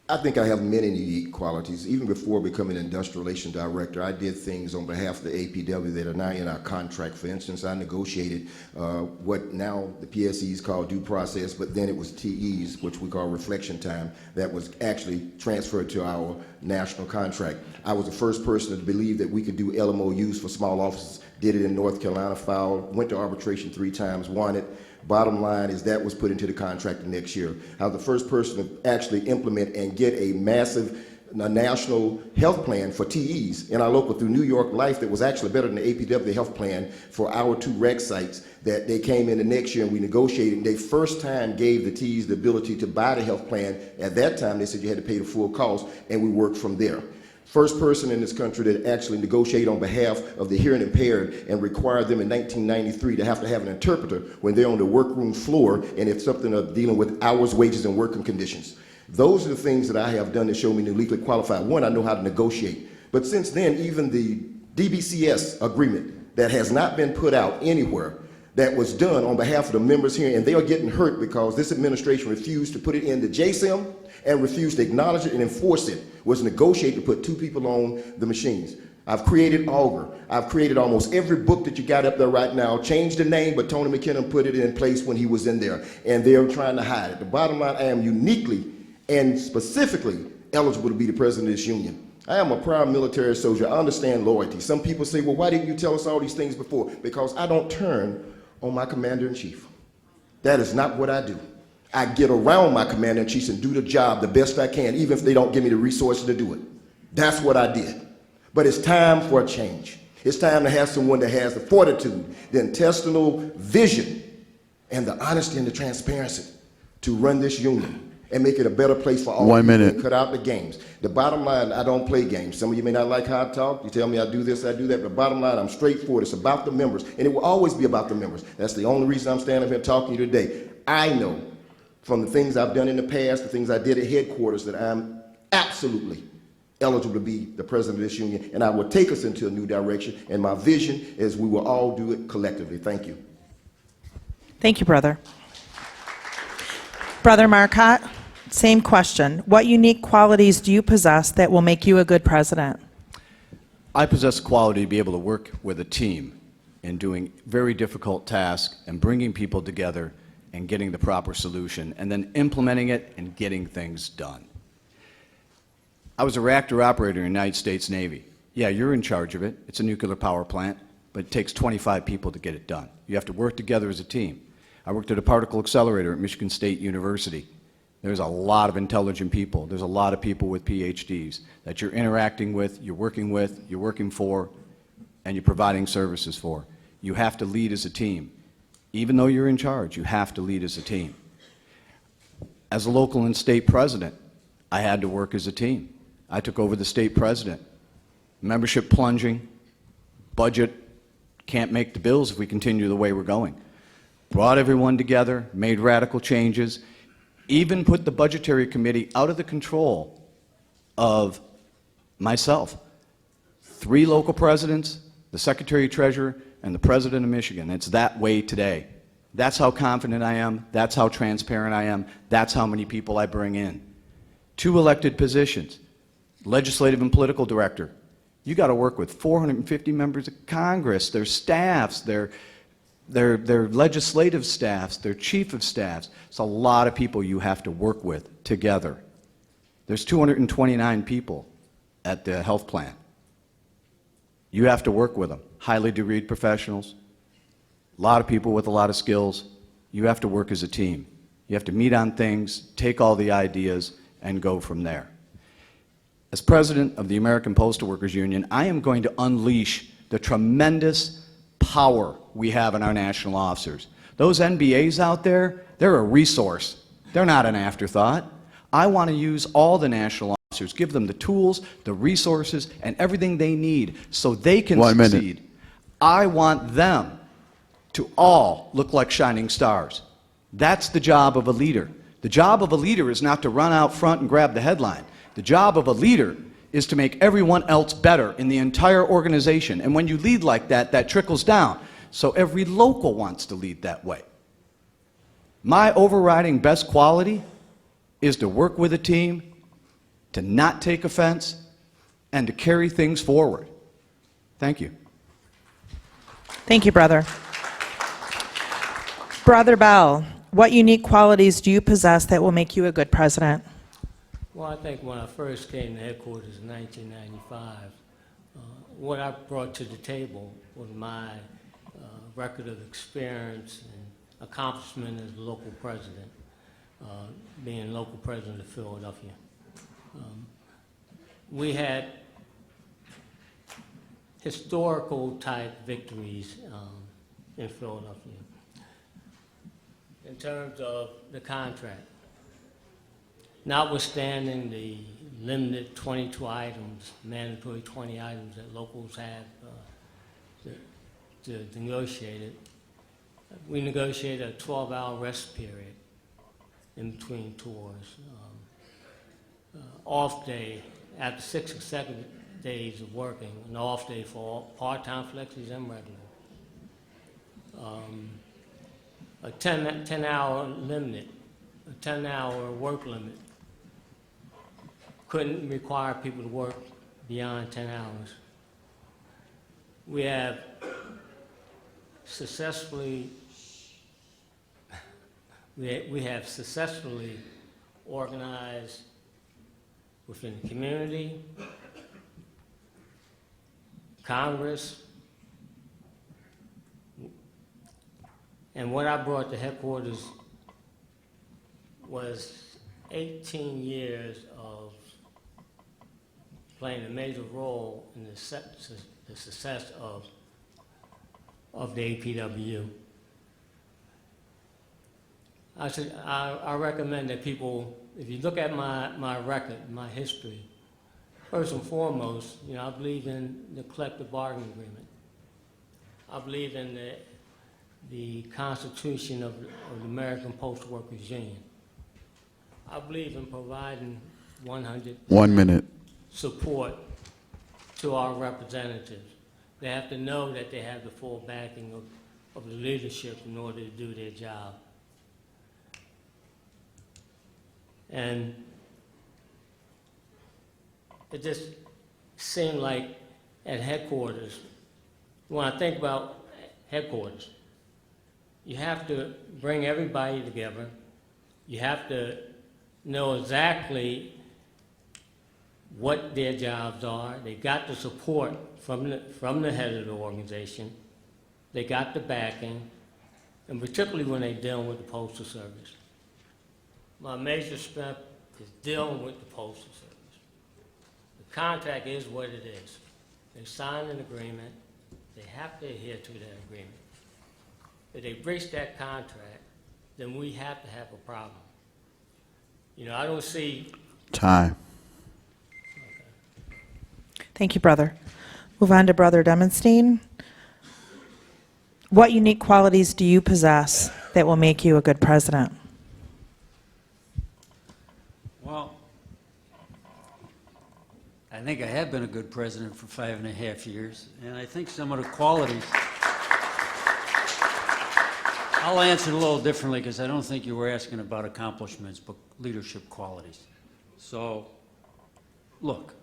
I think I have many unique qualities. Even before becoming industrial relations director, I did things on behalf of the APWU that are now in our contract. For instance, I negotiated what now the PSEs call due process, but then it was TEs, which we call reflection time, that was actually transferred to our national contract. I was the first person to believe that we could do LMOUs for small offices, did it in North Carolina, filed, went to arbitration 3 times, won it. Bottom line is that was put into the contract the next year. I was the first person to actually implement and get a massive national health plan for TEs in our local through New York Life that was actually better than the APWU health plan for our 2 rec sites that they came in the next year and we negotiated. And they first time gave the TEs the ability to buy the health plan. At that time, they said you had to pay the full cost, and we worked from there. First person in this country that actually negotiated on behalf of the hearing impaired and required them in 1993 to have an interpreter when they're on the workroom floor and if something are dealing with hours, wages, and working conditions. Those are the things that I have done to show me legally qualified. One, I know how to negotiate. But since then, even the DBCS agreement that has not been put out anywhere that was done on behalf of the members here, and they are getting hurt because this administration refused to put it in the JSIM and refused to acknowledge it and enforce it, was negotiated to put 2 people on the machines. I've created Augur. I've created almost every book that you got up there right now, changed the name, but Tony McKinnon put it in place when he was in there, and they're trying to hide it. The bottom line, I am uniquely and specifically eligible to be the president of this union. I am a proud military soldier. I understand loyalty. Some people say, well, why didn't you tell us all these things before? Because I don't turn on my commander-in-chief. That is not what I do. I get around my commander-in-chief and do the job the best I can, even if they don't give me the resources to do it. That's what I did. But it's time for a change. It's time to have someone that has the fortitude, the intestinal vision, and the honesty and the transparency to run this union and make it a better place for all 1 minute. And cut out the games. The bottom line, I don't play games. Some of you may not like how I talk. You tell me I do this, I do that. But the bottom line, I'm straightforward. It's about the members, and it will always be about the members. That's the only reason I'm standing here talking to you today. I know from the things I've done in the past, the things I did at headquarters, that I'm absolutely eligible to be the president of this union, and I will take us into a new direction, and my vision is we will all do it collectively. Thank you. Thank you, brother. Brother Marcotte, same question. What unique qualities do you possess that will make you a good president? I possess the quality to be able to work with a team in doing very difficult tasks and bringing people together and getting the proper solution, and then implementing it and getting things done. I was a reactor operator in the United States Navy. Yeah, you're in charge of it. It's a nuclear power plant, but it takes 25 people to get it done. You have to work together as a team. I worked at a particle accelerator at Michigan State University. There's a lot of intelligent people. There's a lot of people with PhDs that you're interacting with, you're working for, and you're providing services for. You have to lead as a team. Even though you're in charge, you have to lead as a team. As a local and state president, I had to work as a team. I took over the state president. Membership plunging, budget can't make the bills if we continue the way we're going. Brought everyone together, made radical changes, even put the budgetary committee out of the control of myself. 3 local presidents, the secretary-treasurer, and the president of Michigan. It's that way today. That's how confident I am. That's how transparent I am. That's how many people I bring in. 2 elected positions, legislative and political director. You got to work with 450 members of Congress, their staffs, their legislative staffs, their chief of staffs. It's a lot of people you have to work with together. There's 229 people at the health plan. You have to work with them. Highly degreed professionals, a lot of people with a lot of skills. You have to work as a team. You have to meet on things, take all the ideas, and go from there. As president of the American Postal Workers Union, I am going to unleash the tremendous power we have in our national officers. Those NBAs out there, they're a resource. They're not an afterthought. I want to use all the national officers, give them the tools, the resources, and everything they need so they can succeed. I want them to all look like shining stars. That's the job of a leader. The job of a leader is not to run out front and grab the headline. The job of a leader is to make everyone else better in the entire organization. And when you lead like that, that trickles down. So every local wants to lead that way. My overriding best quality is to work with a team, to not take offense, and to carry things forward. Thank you. Thank you, brother. Brother Bell, what unique qualities do you possess that will make you a good president? Well, I think when I first came to headquarters in 1995, what I brought to the table was my record of experience and accomplishment as local president, being local president of Philadelphia. We had historical type victories in Philadelphia. In terms of the contract, notwithstanding the limited 22 items, mandatory 20 items that locals have to negotiate it, we negotiated a 12-hour rest period in between tours. Off day, after 6 consecutive days of working, an off day for all part-time flexies and regular. A 10-hour limit, a 10-hour work limit. Couldn't require people to work beyond 10 hours. We have successfully organized within the community, Congress, and what I brought to headquarters was 18 years of playing a major role in the success of the APWU. I recommend that people, if you look at my record, my history, first and foremost, I believe in the collective bargaining agreement. I believe in the Constitution of the American Postal Workers Union. I believe in providing 100% support to our representatives. They have to know that they have the full backing of the leadership in order to do their job. And it just seemed like at headquarters, when I think about headquarters, you have to bring everybody together. You have to know exactly what their jobs are. They got the support from the head of the organization. They got the backing, and particularly when they're dealing with the Postal Service. My major strength is dealing with the Postal Service. The contract is what it is. They signed an agreement. They have to adhere to that agreement. If they breach that contract, then we have to have a problem. You know, I don't see. Time. Thank you, brother. Move on to Brother Demonstein. What unique qualities do you possess that will make you a good president? Well, I think I have been a good president for 5.5 years, and I think some of the qualities, I'll answer it a little differently because I don't think you were asking about accomplishments, but leadership qualities. So, look,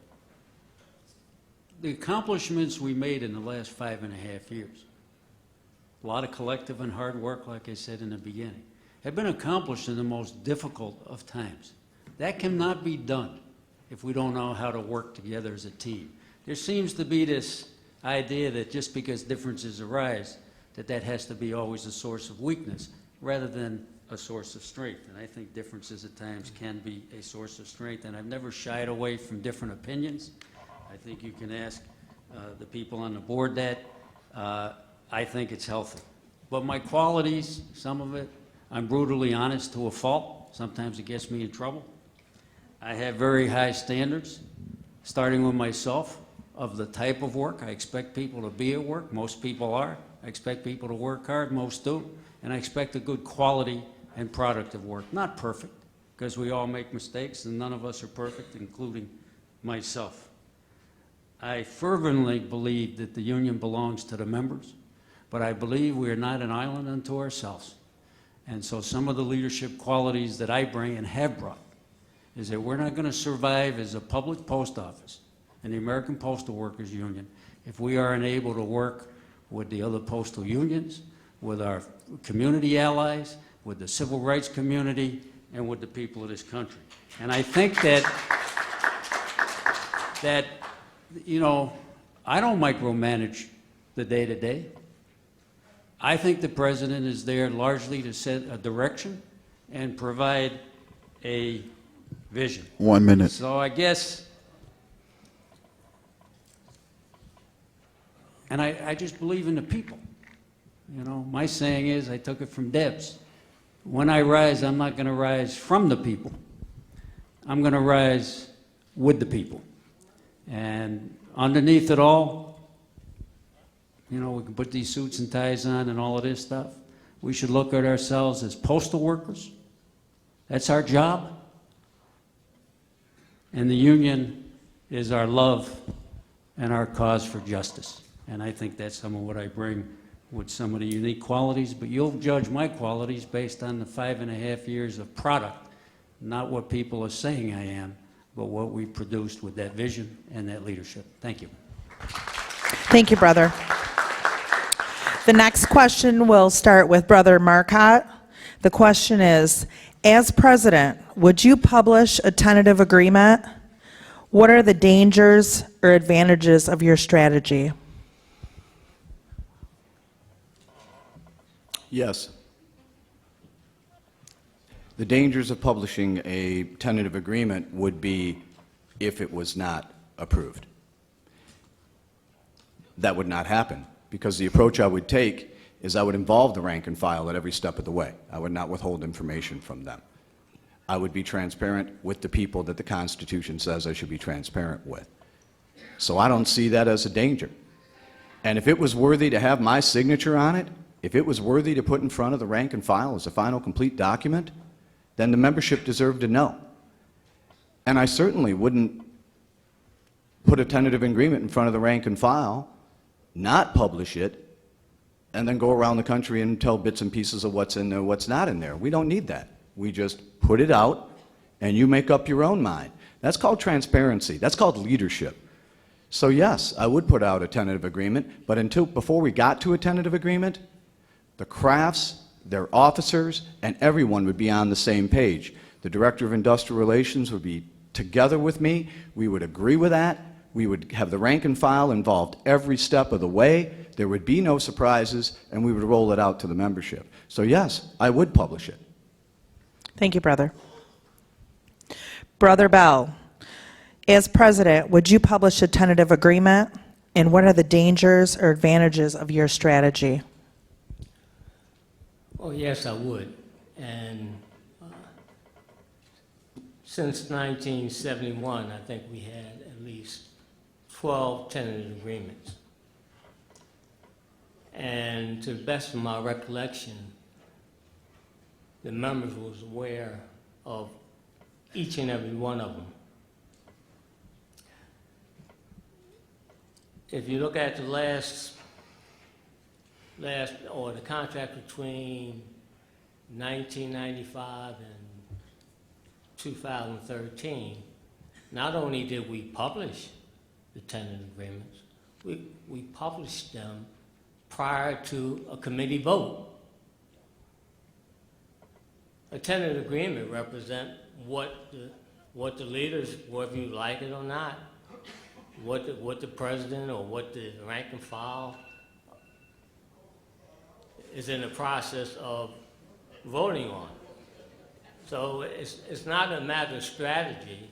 the accomplishments we made in the last 5.5 years, a lot of collective and hard work, like I said in the beginning, have been accomplished in the most difficult of times. That cannot be done if we don't know how to work together as a team. There seems to be this idea that just because differences arise, that has to be always a source of weakness rather than a source of strength. And I think differences at times can be a source of strength, and I've never shied away from different opinions. I think you can ask the people on the board that. I think it's healthy. But my qualities, some of it, I'm brutally honest to a fault. Sometimes it gets me in trouble. I have very high standards, starting with myself, of the type of work. I expect people to be at work. Most people are. I expect people to work hard. Most do. And I expect a good quality and product of work. Not perfect, because we all make mistakes, and none of us are perfect, including myself. I fervently believe that the union belongs to the members, but I believe we are not an island unto ourselves. And so some of the leadership qualities that I bring and have brought is that we're not going to survive as a public post office and the American Postal Workers Union if we are unable to work with the other postal unions, with our community allies, with the civil rights community, and with the people of this country. And I think that you know, I don't micromanage the day-to-day. I think the president is there largely to set a direction and provide a vision. 1 minute. So I guess, and I just believe in the people. You know, my saying is, I took it from Debs. When I rise, I'm not going to rise from the people. I'm going to rise with the people. And underneath it all, you know, we can put these suits and ties on and all of this stuff. We should look at ourselves as postal workers. That's our job. And the union is our love and our cause for justice. And I think that's some of what I bring with some of the unique qualities. But you'll judge my qualities based on the 5.5 years of product, not what people are saying I am, but what we produced with that vision and that leadership. Thank you. Thank you, brother. The next question will start with Brother Marcotte. The question is, as president, would you publish a tentative agreement? What are the dangers or advantages of your strategy? Yes. The dangers of publishing a tentative agreement would be if it was not approved. That would not happen, because the approach I would take is I would involve the rank and file at every step of the way. I would not withhold information from them. I would be transparent with the people that the Constitution says I should be transparent with. So I don't see that as a danger. And if it was worthy to have my signature on it, if it was worthy to put in front of the rank and file as a final complete document, then the membership deserved to know. And I certainly wouldn't put a tentative agreement in front of the rank and file, not publish it, and then go around the country and tell bits and pieces of what's in there, what's not in there. We don't need that. We just put it out, and you make up your own mind. That's called transparency. That's called leadership. So yes, I would put out a tentative agreement, but before we got to a tentative agreement, the crafts, their officers, and everyone would be on the same page. The Director of Industrial Relations would be together with me. We would agree with that. We would have the rank and file involved every step of the way. There would be no surprises, and we would roll it out to the membership. So yes, I would publish it. Thank you, brother. Brother Bell, as president, would you publish a tentative agreement? And what are the dangers or advantages of your strategy? Oh, yes, I would. And since 1971, I think we had at least 12 tentative agreements. And to the best of my recollection, the members was aware of each and every one of them. If you look at the last or the contract between 1995 and 2013, not only did we publish the tentative agreements, we published them prior to a committee vote. A tentative agreement represents what the leaders, whether you like it or not, what the president or what the rank and file is in the process of voting on. So it's not a matter of strategy.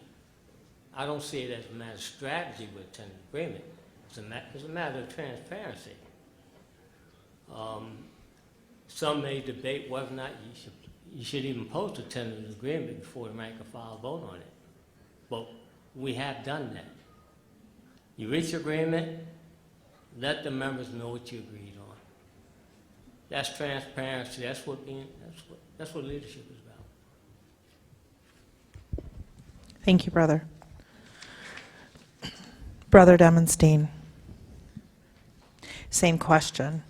I don't see it as a matter of strategy with a tentative agreement. It's a matter of transparency. Some may debate whether or not you should even post a tentative agreement before the rank and file vote on it. But we have done that. You reach agreement, let the members know what you agreed on. That's transparency. That's what leadership is about. Thank you, brother. Brother Demonstein. Same question.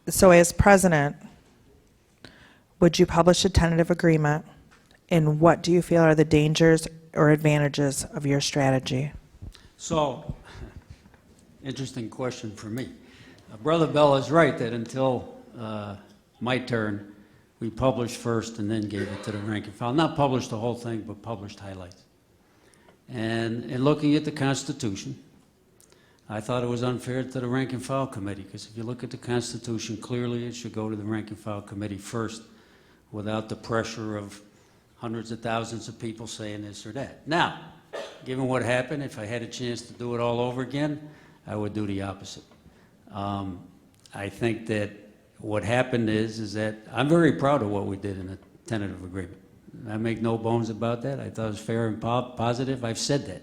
So as president, would you publish a tentative agreement? And what do you feel are the dangers or advantages of your strategy? So, interesting question for me. Brother Bell is right that until my turn, we published first and then gave it to the rank and file. Not published the whole thing, but published highlights. And in looking at the Constitution, I thought it was unfair to the rank and file committee, because if you look at the Constitution, clearly it should go to the rank and file committee first without the pressure of hundreds of thousands of people saying this or that. Now, given what happened, if I had a chance to do it all over again, I would do the opposite. I think that what happened is that I'm very proud of what we did in a tentative agreement. I make no bones about that. I thought it was fair and positive. I've said that.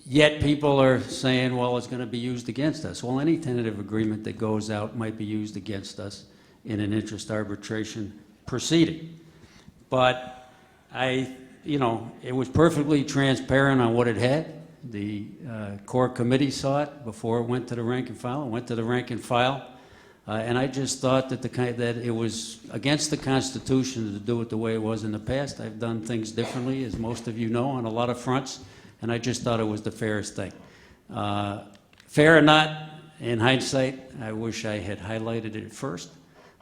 Yet people are saying, well, it's going to be used against us. Well, any tentative agreement that goes out might be used against us in an interest arbitration proceeding. But it was perfectly transparent on what it had. The core committee saw it before it went to the rank and file. It went to the rank and file. And I just thought that that it was against the Constitution to do it the way it was in the past. I've done things differently, as most of you know, on a lot of fronts. And I just thought it was the fairest thing. Fair or not, in hindsight, I wish I had highlighted it first.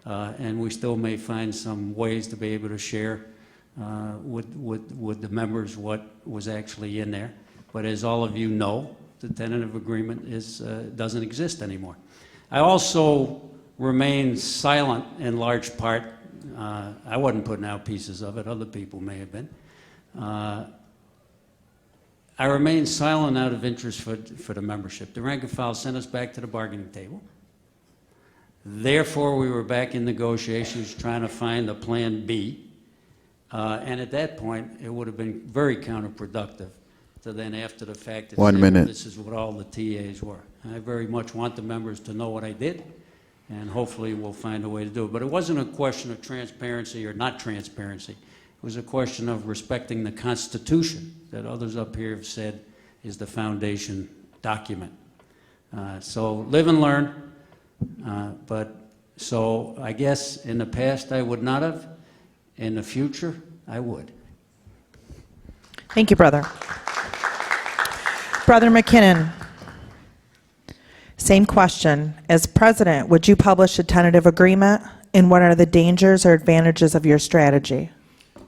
And we still may find some ways to be able to share with the members what was actually in there. But as all of you know, the tentative agreement doesn't exist anymore. I also remain silent in large part. I wasn't putting out pieces of it. Other people may have been. I remain silent out of interest for the membership. The rank and file sent us back to the bargaining table. Therefore, we were back in negotiations trying to find a plan B. And at that point, it would have been very counterproductive to then, after the fact, that this is what all the TAs were. I very much want the members to know what I did, and hopefully we'll find a way to do it. But it wasn't a question of transparency or not transparency. It was a question of respecting the Constitution that others up here have said is the foundation document. So live and learn. So I guess in the past I would not have. In the future, I would. Thank you, brother. Brother McKinnon, same question. As president, would you publish a tentative agreement? And what are the dangers or advantages of your strategy?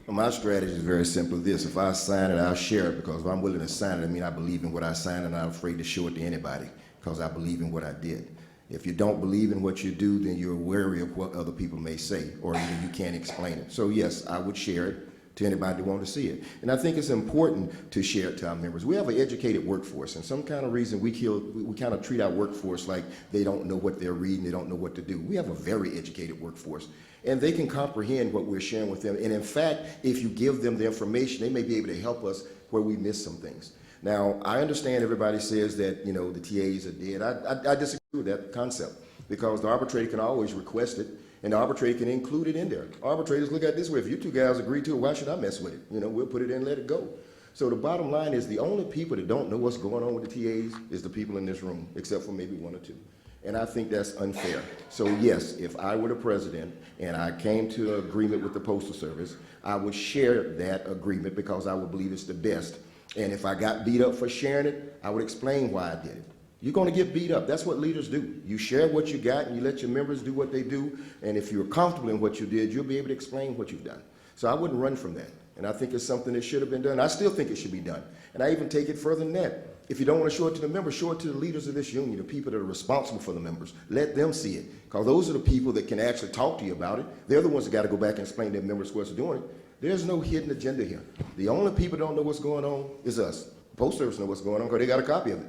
Well, my strategy is very simple. If I sign it, I'll share it, because if I'm willing to sign it, I mean I believe in what I signed, and I'm not afraid to show it to anybody because I believe in what I did. If you don't believe in what you do, then you're wary of what other people may say, or even you can't explain it. So yes, I would share it to anybody that wants to see it. And I think it's important to share it to our members. We have an educated workforce, and some kind of reason we kind of treat our workforce like they don't know what they're reading, they don't know what to do. We have a very educated workforce, and they can comprehend what we're sharing with them. And in fact, if you give them the information, they may be able to help us where we miss some things. Now, I understand everybody says that, you know, the TAs are dead. I disagree with that concept, because the arbitrator can always request it, and the arbitrator can include it in there. Arbitrators look at it this way: if you two guys agree to it, why should I mess with it? You know, we'll put it in and let it go. So the bottom line is, the only people that don't know what's going on with the TAs is the people in this room, except for maybe one or two. And I think that's unfair. So yes, if I were the president and I came to an agreement with the Postal Service, I would share that agreement, because I would believe it's the best. And if I got beat up for sharing it, I would explain why I did it. You're going to get beat up. That's what leaders do. You share what you got, and you let your members do what they do. And if you're comfortable in what you did, you'll be able to explain what you've done. So I wouldn't run from that. And I think it's something that should have been done. I still think it should be done. And I even take it further than that. If you don't want to show it to the members, show it to the leaders of this union, the people that are responsible for the members. Let them see it, because those are the people that can actually talk to you about it. They're the ones that got to go back and explain to their members what's doing it. There's no hidden agenda here. The only people that don't know what's going on is us. The Post Service knows what's going on because they got a copy of it.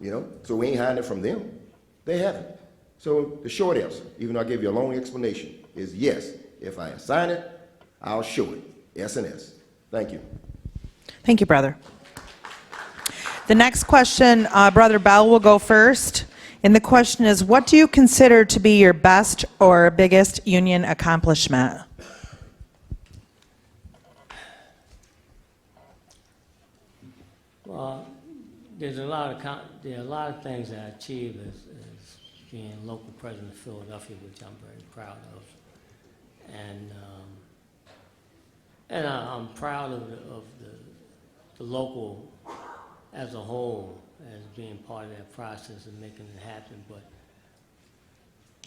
You know, so we ain't hiding it from them. They have it. So the short answer, even though I gave you a long explanation, is yes. If I assign it, I'll show it. S&S. Thank you. Thank you, brother. The next question, Brother Bell will go first. And the question is, what do you consider to be your best or biggest union accomplishment? Well, there are a lot of things that I achieved as being local president of Philadelphia, which I'm very proud of, and I'm proud of the local as a whole as being part of that process and making it happen. But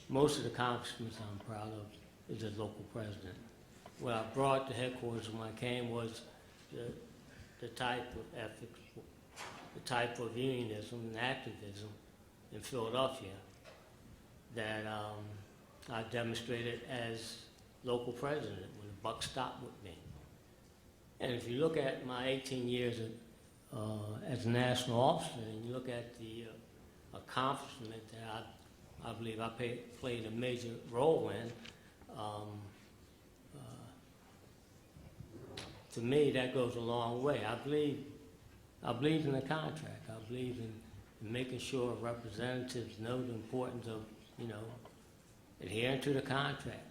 most of the accomplishments I'm proud of is as local president. What I brought to headquarters when I came was the type of ethics, the type of unionism and activism in Philadelphia that I demonstrated as local president when the buck stopped with me. And if you look at my 18 years as a national officer, and you look at the accomplishment that I believe I played a major role in, to me, that goes a long way. I believe in the contract. I believe in making sure representatives know the importance of, adhering to the contract.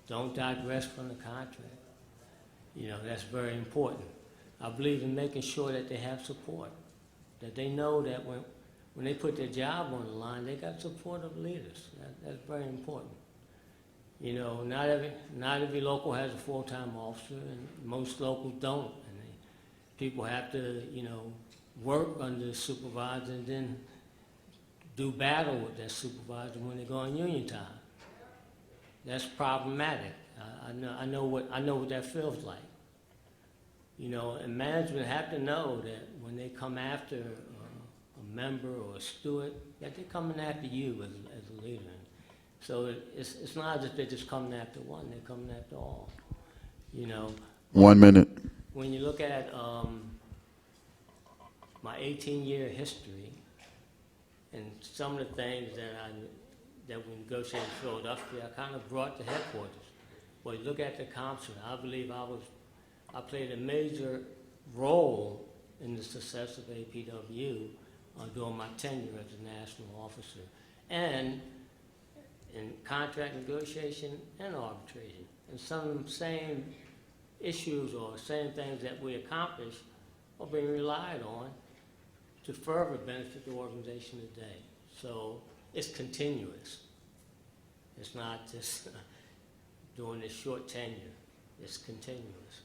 Don't digress from the contract. That's very important. I believe in making sure that they have support, that they know that when they put their job on the line, they got support of leaders. That's very important. Not every local has a full-time officer, and most locals don't. And people have to, work under the supervisor and then do battle with that supervisor when they go on union time. That's problematic. I know what that feels like. And management have to know that when they come after a member or a steward, that they're coming after you as a leader. So it's not as if they're just coming after one, they're coming after all. 1 minute. When you look at my 18-year history and some of the things that we negotiated in Philadelphia, I kind of brought to headquarters. But you look at the accomplishment, I believe I played a major role in the success of APWU during my tenure as a national officer, and in contract negotiation and arbitration. And some of the same issues or same things that we accomplished are being relied on to further benefit the organization today. So it's continuous. It's not just during this short tenure. It's continuous.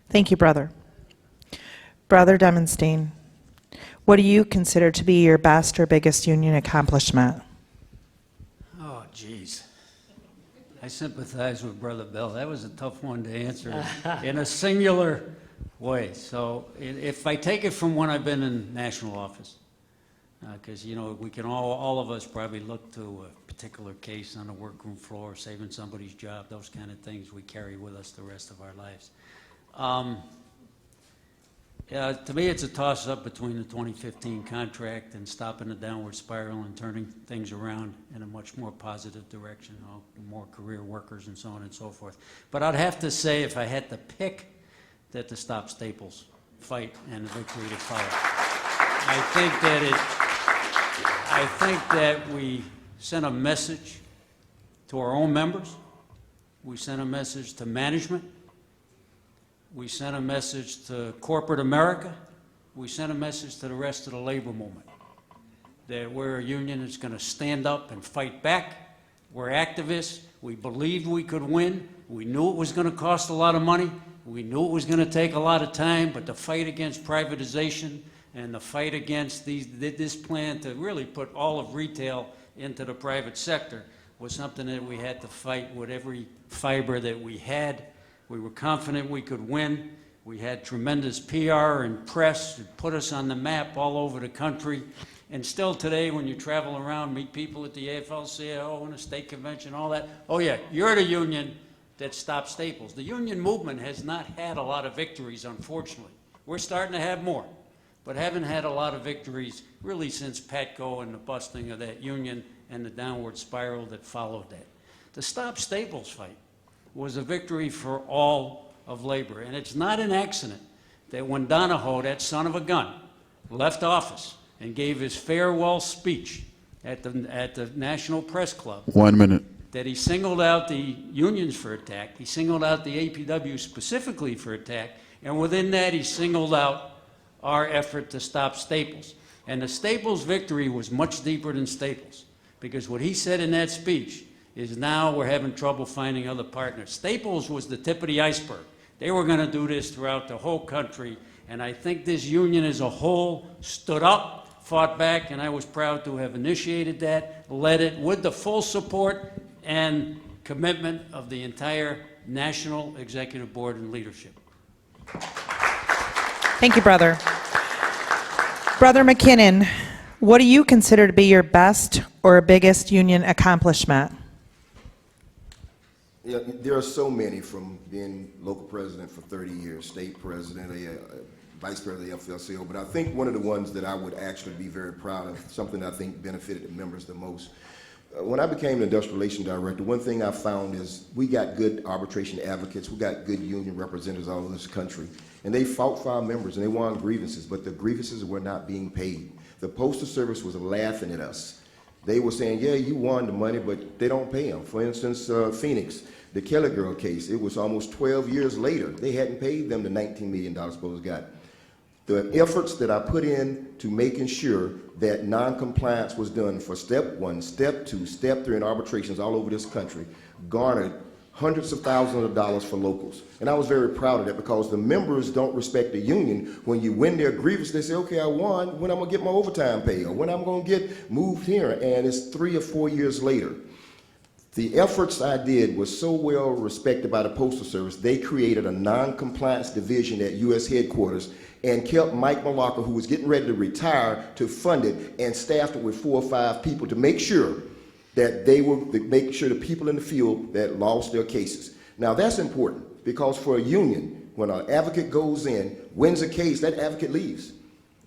Thank you, brother. Brother Demonstein, what do you consider to be your best or biggest union accomplishment? Oh, geez. I sympathize with Brother Bell. That was a tough one to answer in a singular way. So if I take it from when I've been in national office, because, you know, we can all of us probably look to a particular case on the workroom floor, saving somebody's job, those kind of things we carry with us the rest of our lives. Yeah, to me, it's a toss-up between the 2015 contract and stopping the downward spiral and turning things around in a much more positive direction, you know, more career workers and so on and so forth. But I'd have to say, if I had to pick, that the Stop Staples fight and the victory to follow. I think that we sent a message to our own members. We sent a message to management. We sent a message to corporate America. We sent a message to the rest of the labor movement that we're a union that's going to stand up and fight back. We're activists. We believed we could win. We knew it was going to cost a lot of money. We knew it was going to take a lot of time, but the fight against privatization and the fight against this plan to really put all of retail into the private sector was something that we had to fight with every fiber that we had. We were confident we could win. We had tremendous PR and press that put us on the map all over the country. And still today, when you travel around, meet people at the AFL-CIO and the state convention, all that, oh yeah, you're the union that stopped Staples. The union movement has not had a lot of victories, unfortunately. We're starting to have more, but haven't had a lot of victories really since Patco and the busting of that union and the downward spiral that followed that. The Stop Staples fight was a victory for all of labor. And it's not an accident that when Donahoe, that son of a gun, left office and gave his farewell speech at the National Press Club, 1 minute. that he singled out the unions for attack, he singled out the APWU specifically for attack, and within that he singled out our effort to stop Staples. And the Staples victory was much deeper than Staples, because what he said in that speech is now we're having trouble finding other partners. Staples was the tip of the iceberg. They were going to do this throughout the whole country, and I think this union as a whole stood up, fought back, and I was proud to have initiated that, led it with the full support and commitment of the entire National Executive Board and leadership. Thank you, brother. Brother McKinnon, what do you consider to be your best or biggest union accomplishment? Yeah, there are so many, from being local president for 30 years, state president, vice president of the FLCO, but I think one of the ones that I would actually be very proud of, something I think benefited the members the most. When I became the industrial relations director, one thing I found is we got good arbitration advocates, we got good union representatives all over this country, and they fought for our members and they won grievances, but the grievances were not being paid. The Postal Service was laughing at us. They were saying, yeah, you won the money, but they don't pay them. For instance, Phoenix, the Kelly girl case, it was almost 12 years later. They hadn't paid them the $19 million supposed got. The efforts that I put in to making sure that non-compliance was done for step 1, step 2, step 3 in arbitrations all over this country garnered hundreds of thousands of dollars for locals. And I was very proud of that, because the members don't respect the union. When you win their grievance, they say, okay, I won, when I'm gonna get my overtime pay, or when I'm gonna get moved here, and it's 3 or 4 years later. The efforts I did was so well respected by the Postal Service, they created a non-compliance division at U.S. headquarters and kept Mike Malacca, who was getting ready to retire, to fund it, and staffed it with 4 or 5 people to make sure that they were, make sure the people in the field that lost their cases. Now that's important, because for a union, when an advocate goes in, wins a case, that advocate leaves.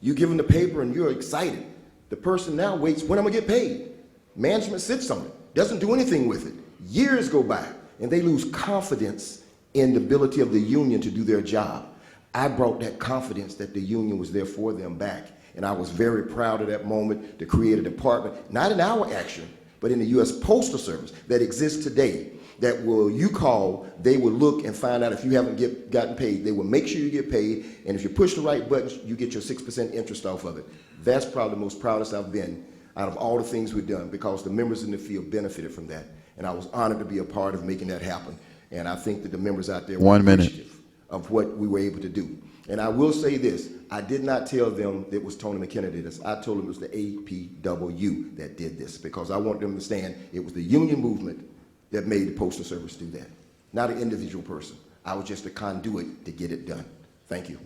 You give them the paper and you're excited. The person now waits, when am I gonna get paid? Management sits on it, doesn't do anything with it. Years go by and they lose confidence in the ability of the union to do their job. I brought that confidence that the union was there for them back, and I was very proud of that moment to create a department, not in our action, but in the U.S. Postal Service that exists today, that will, you call, they will look and find out if you haven't gotten paid. They will make sure you get paid, and if you push the right buttons, you get your 6% interest off of it. That's probably the most proudest I've been out of all the things we've done, because the members in the field benefited from that, and I was honored to be a part of making that happen. And I think that the members out there were 1 minute. appreciative of what we were able to do. And I will say this, I did not tell them it was Tony McKenna that did this. I told them it was the APWU that did this, because I want them to understand it was the union movement that made the Postal Service do that, not an individual person. I was just a conduit to get it done. Thank you.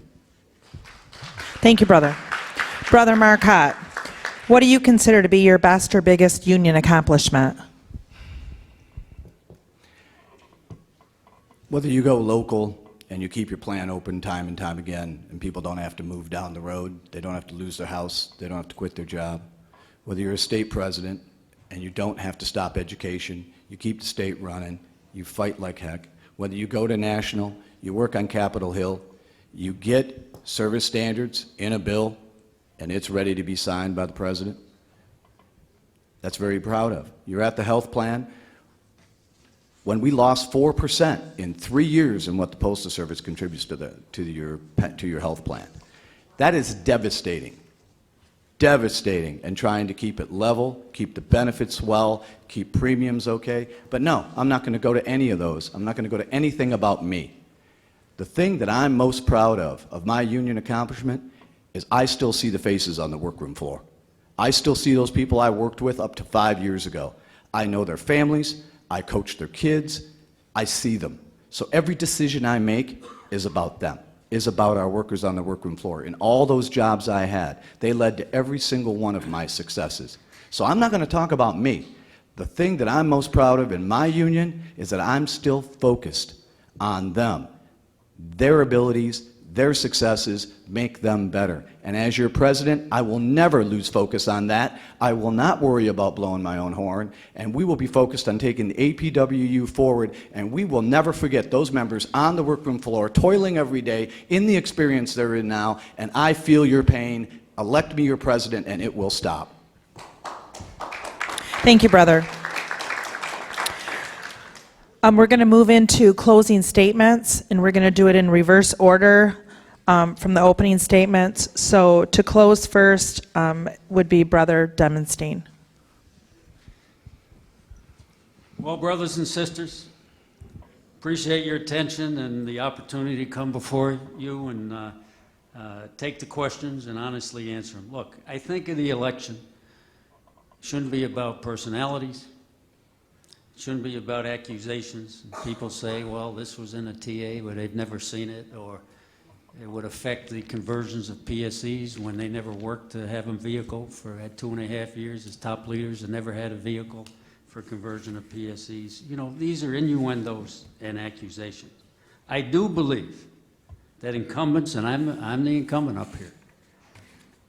Thank you, brother. Brother Marcotte, What do you consider to be your best or biggest union accomplishment? Whether you go local and you keep your plant open time and time again, and people don't have to move down the road, they don't have to lose their house, they don't have to quit their job. Whether you're a state president and you don't have to stop education, you keep the state running, you fight like heck. Whether you go to national, you work on Capitol Hill, you get service standards in a bill, and it's ready to be signed by the president. That's very proud of. You're at the health plan. When we lost 4% in 3 years in what the Postal Service contributes to your health plan, that is devastating. Devastating, and trying to keep it level, keep the benefits well, keep premiums okay. But no, I'm not going to go to any of those. I'm not going to go to anything about me. The thing that I'm most proud of my union accomplishment, is I still see the faces on the workroom floor. I still see those people I worked with up to 5 years ago. I know their families. I coach their kids. I see them. So every decision I make is about them, is about our workers on the workroom floor. In all those jobs I had, they led to every single one of my successes. So I'm not going to talk about me. The thing that I'm most proud of in my union is that I'm still focused on them. Their abilities, their successes, make them better. And as your president, I will never lose focus on that. I will not worry about blowing my own horn, and we will be focused on taking the APWU forward, and we will never forget those members on the workroom floor, toiling every day in the experience they're in now, and I feel your pain. Elect me your president, and it will stop. Thank you, brother. We're going to move into closing statements, and we're going to do it in reverse order from the opening statements. So to close first would be Brother Demenstein. Well, brothers and sisters, appreciate your attention and the opportunity to come before you and take the questions and honestly answer them. Look, I think of the election shouldn't be about personalities. Shouldn't be about accusations. People say, well, this was in a TA, but they've never seen it, or it would affect the conversions of PSEs when they never worked to have a vehicle for 2.5 years as top leaders and never had a vehicle for conversion of PSEs. You know, these are innuendos and accusations. I do believe that incumbents, and I'm the incumbent up here,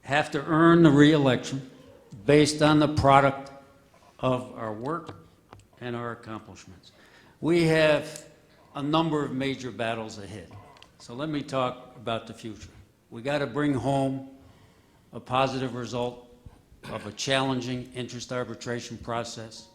have to earn the re-election based on the product of our work and our accomplishments. We have a number of major battles ahead. So let me talk about the future. We got to bring home a positive result of a challenging interest arbitration process.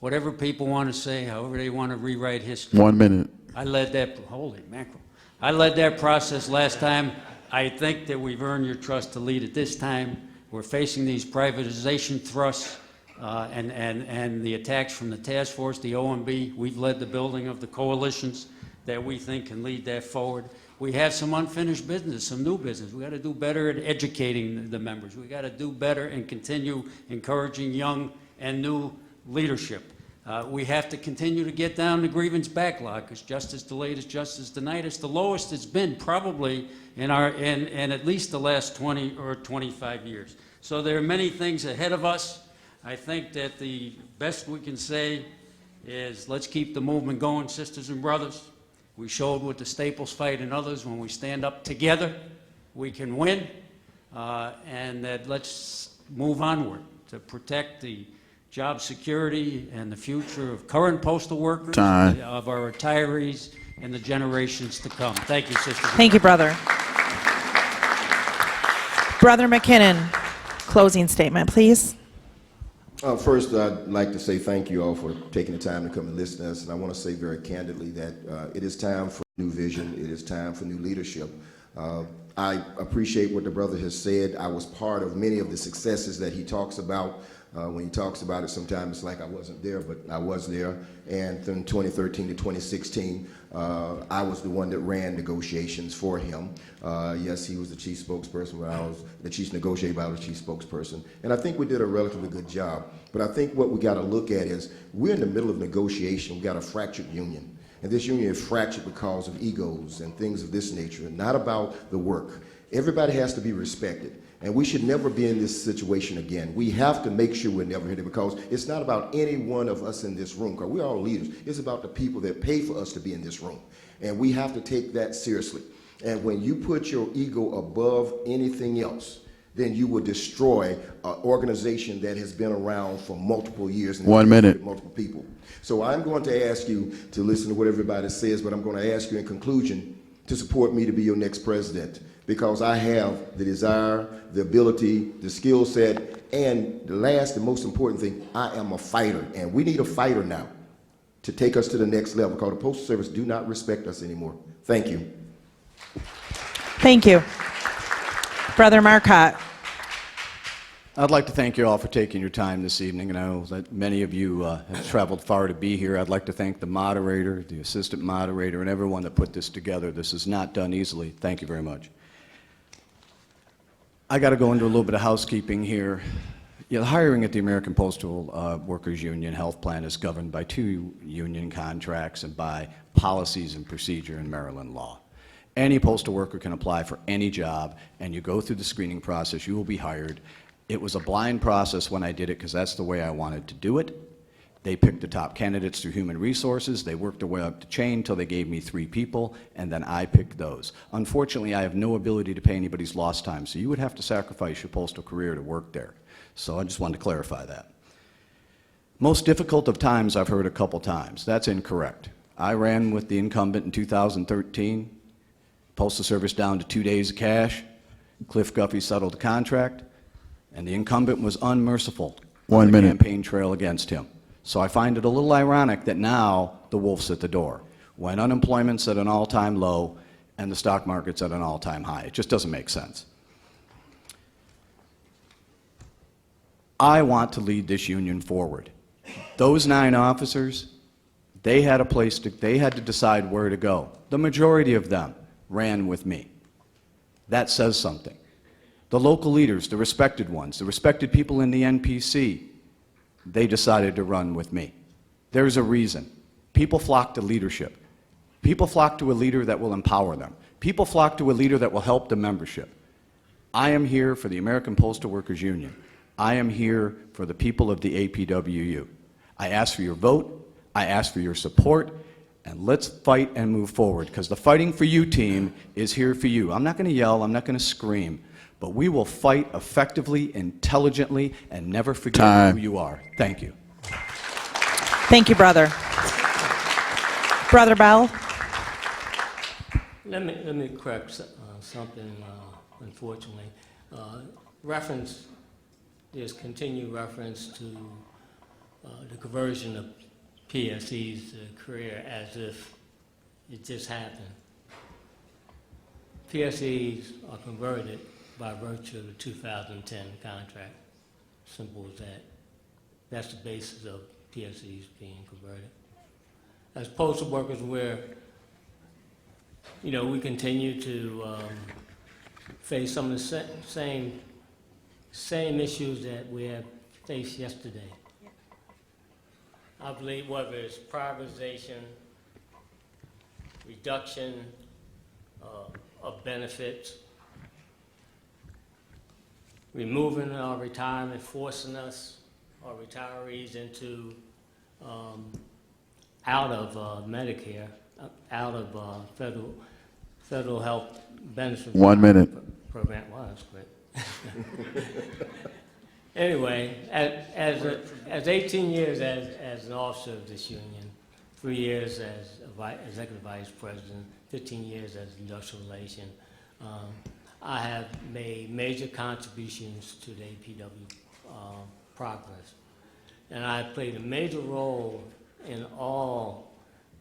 Whatever people want to say, however they want to rewrite history. 1 minute. I led that, holy mackerel. I led that process last time. I think that we've earned your trust to lead it this time. We're facing these privatization thrusts. And the attacks from the task force, the OMB, we've led the building of the coalitions that we think can lead that forward. We have some unfinished business, some new business. We got to do better at educating the members. We got to do better and continue encouraging young and new leadership. We have to continue to get down the grievance backlog, because justice delayed is justice denied. It's the lowest it's been probably in at least the last 20 or 25 years. So there are many things ahead of us. I think that the best we can say is let's keep the movement going, sisters and brothers. We showed with the Staples fight and others, when we stand up together, we can win. And that let's move onward to protect the job security and the future of current postal workers, Time. of our retirees, and the generations to come. Thank you, sisters. Thank you, brother. Brother McKinnon, closing statement, please. First, I'd like to say thank you all for taking the time to come and listen to us. And I want to say very candidly that it is time for new vision. It is time for new leadership. I appreciate what the brother has said. I was part of many of the successes that he talks about. When he talks about it, sometimes it's like I wasn't there, but I was there. And from 2013 to 2016, I was the one that ran negotiations for him. Yes, he was the chief spokesperson, but I was the chief negotiator, but I was the chief spokesperson. And I think we did a relatively good job. But I think what we got to look at is we're in the middle of negotiation. We got a fractured union. And this union is fractured because of egos and things of this nature, and not about the work. Everybody has to be respected. And we should never be in this situation again. We have to make sure we're never here because it's not about any one of us in this room, because we're all leaders. It's about the people that pay for us to be in this room. And we have to take that seriously. And when you put your ego above anything else, then you will destroy an organization that has been around for multiple years. And 1 minute. Multiple people. So I'm going to ask you to listen to what everybody says, but I'm going to ask you in conclusion to support me to be your next president, because I have the desire, the ability, the skill set, and the last and most important thing, I am a fighter. And we need a fighter now to take us to the next level, because the Postal Service do not respect us anymore. Thank you. Thank you. Brother Marcotte. I'd like to thank you all for taking your time this evening, and I know that many of you have traveled far to be here. I'd like to thank the moderator, the assistant moderator, and everyone that put this together. This is not done easily. Thank you very much. I got to go into a little bit of housekeeping here. The hiring at the American Postal Workers Union Health Plan is governed by 2 union contracts and by policies and procedure in Maryland law. Any postal worker can apply for any job, and you go through the screening process. You will be hired. It was a blind process when I did it because that's the way I wanted to do it. They picked the top candidates through human resources. They worked their way up the chain until they gave me 3 people, and then I picked those. Unfortunately, I have no ability to pay anybody's lost time, so you would have to sacrifice your postal career to work there. So I just wanted to clarify that. Most difficult of times I've heard a couple times. That's incorrect. I ran with the incumbent in 2013. Postal Service down to 2 days of cash. Cliff Guffey settled the contract, and the incumbent was unmerciful. 1 minute. On the campaign trail against him. So I find it a little ironic that now the wolf's at the door, when unemployment's at an all-time low and the stock market's at an all-time high. It just doesn't make sense. I want to lead this union forward. Those 9 officers, they had to decide where to go. The majority of them ran with me. That says something. The local leaders, the respected ones, the respected people in the NPC, they decided to run with me. There's a reason. People flock to leadership. People flock to a leader that will empower them. People flock to a leader that will help the membership. I am here for the American Postal Workers Union. I am here for the people of the APWU. I ask for your vote. I ask for your support. And let's fight and move forward, because the Fighting for You team is here for you. I'm not going to yell. I'm not going to scream. But we will fight effectively, intelligently, and never forget who you are. Thank you. Thank you, brother. Brother Bell. Let me correct something, unfortunately. There's continued reference to the conversion of PSEs to career as if it just happened. PSEs are converted by virtue of the 2010 contract. Simple as that. That's the basis of PSEs being converted. As postal workers, we continue to face some of the same issues that we have faced yesterday. I believe whether it's privatization, reduction of benefits, removing our retirement, forcing us, our retirees, into out of Medicare, out of federal health benefits. 1 minute. Program. Wow, that's quick. Anyway, as 18 years as an officer of this union, 3 years as executive vice president, 15 years as industrial relation, I have made major contributions to the APW progress. And I played a major role in all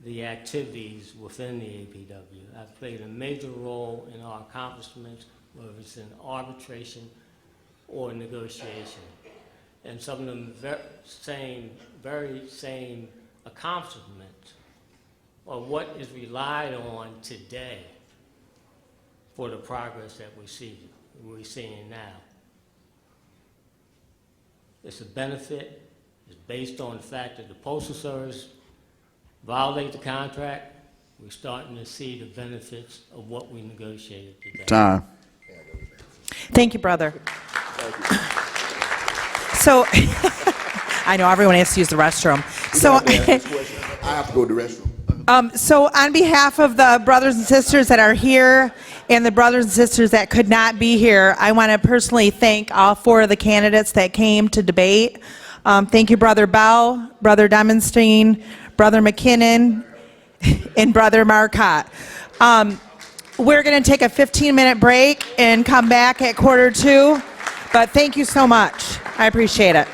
the activities within the APW. I've played a major role in our accomplishments, whether it's in arbitration or negotiation. And some of them very same accomplishments are what is relied on today for the progress that we're seeing now. It's a benefit. It's based on the fact that the Postal Service violate the contract. We're starting to see the benefits of what we negotiated today. Time. Thank you, brother. So, I know everyone has to use the restroom. So, I have to go to the restroom. so on behalf of the brothers and sisters that are here and the brothers and sisters that could not be here, I want to personally thank all 4 of the candidates that came to debate. Thank you, Brother Bell, Brother Demonstein, Brother McKinnon, and Brother Marcotte. We're going to take a 15-minute break and come back at 1:45, but thank you so much. I appreciate it.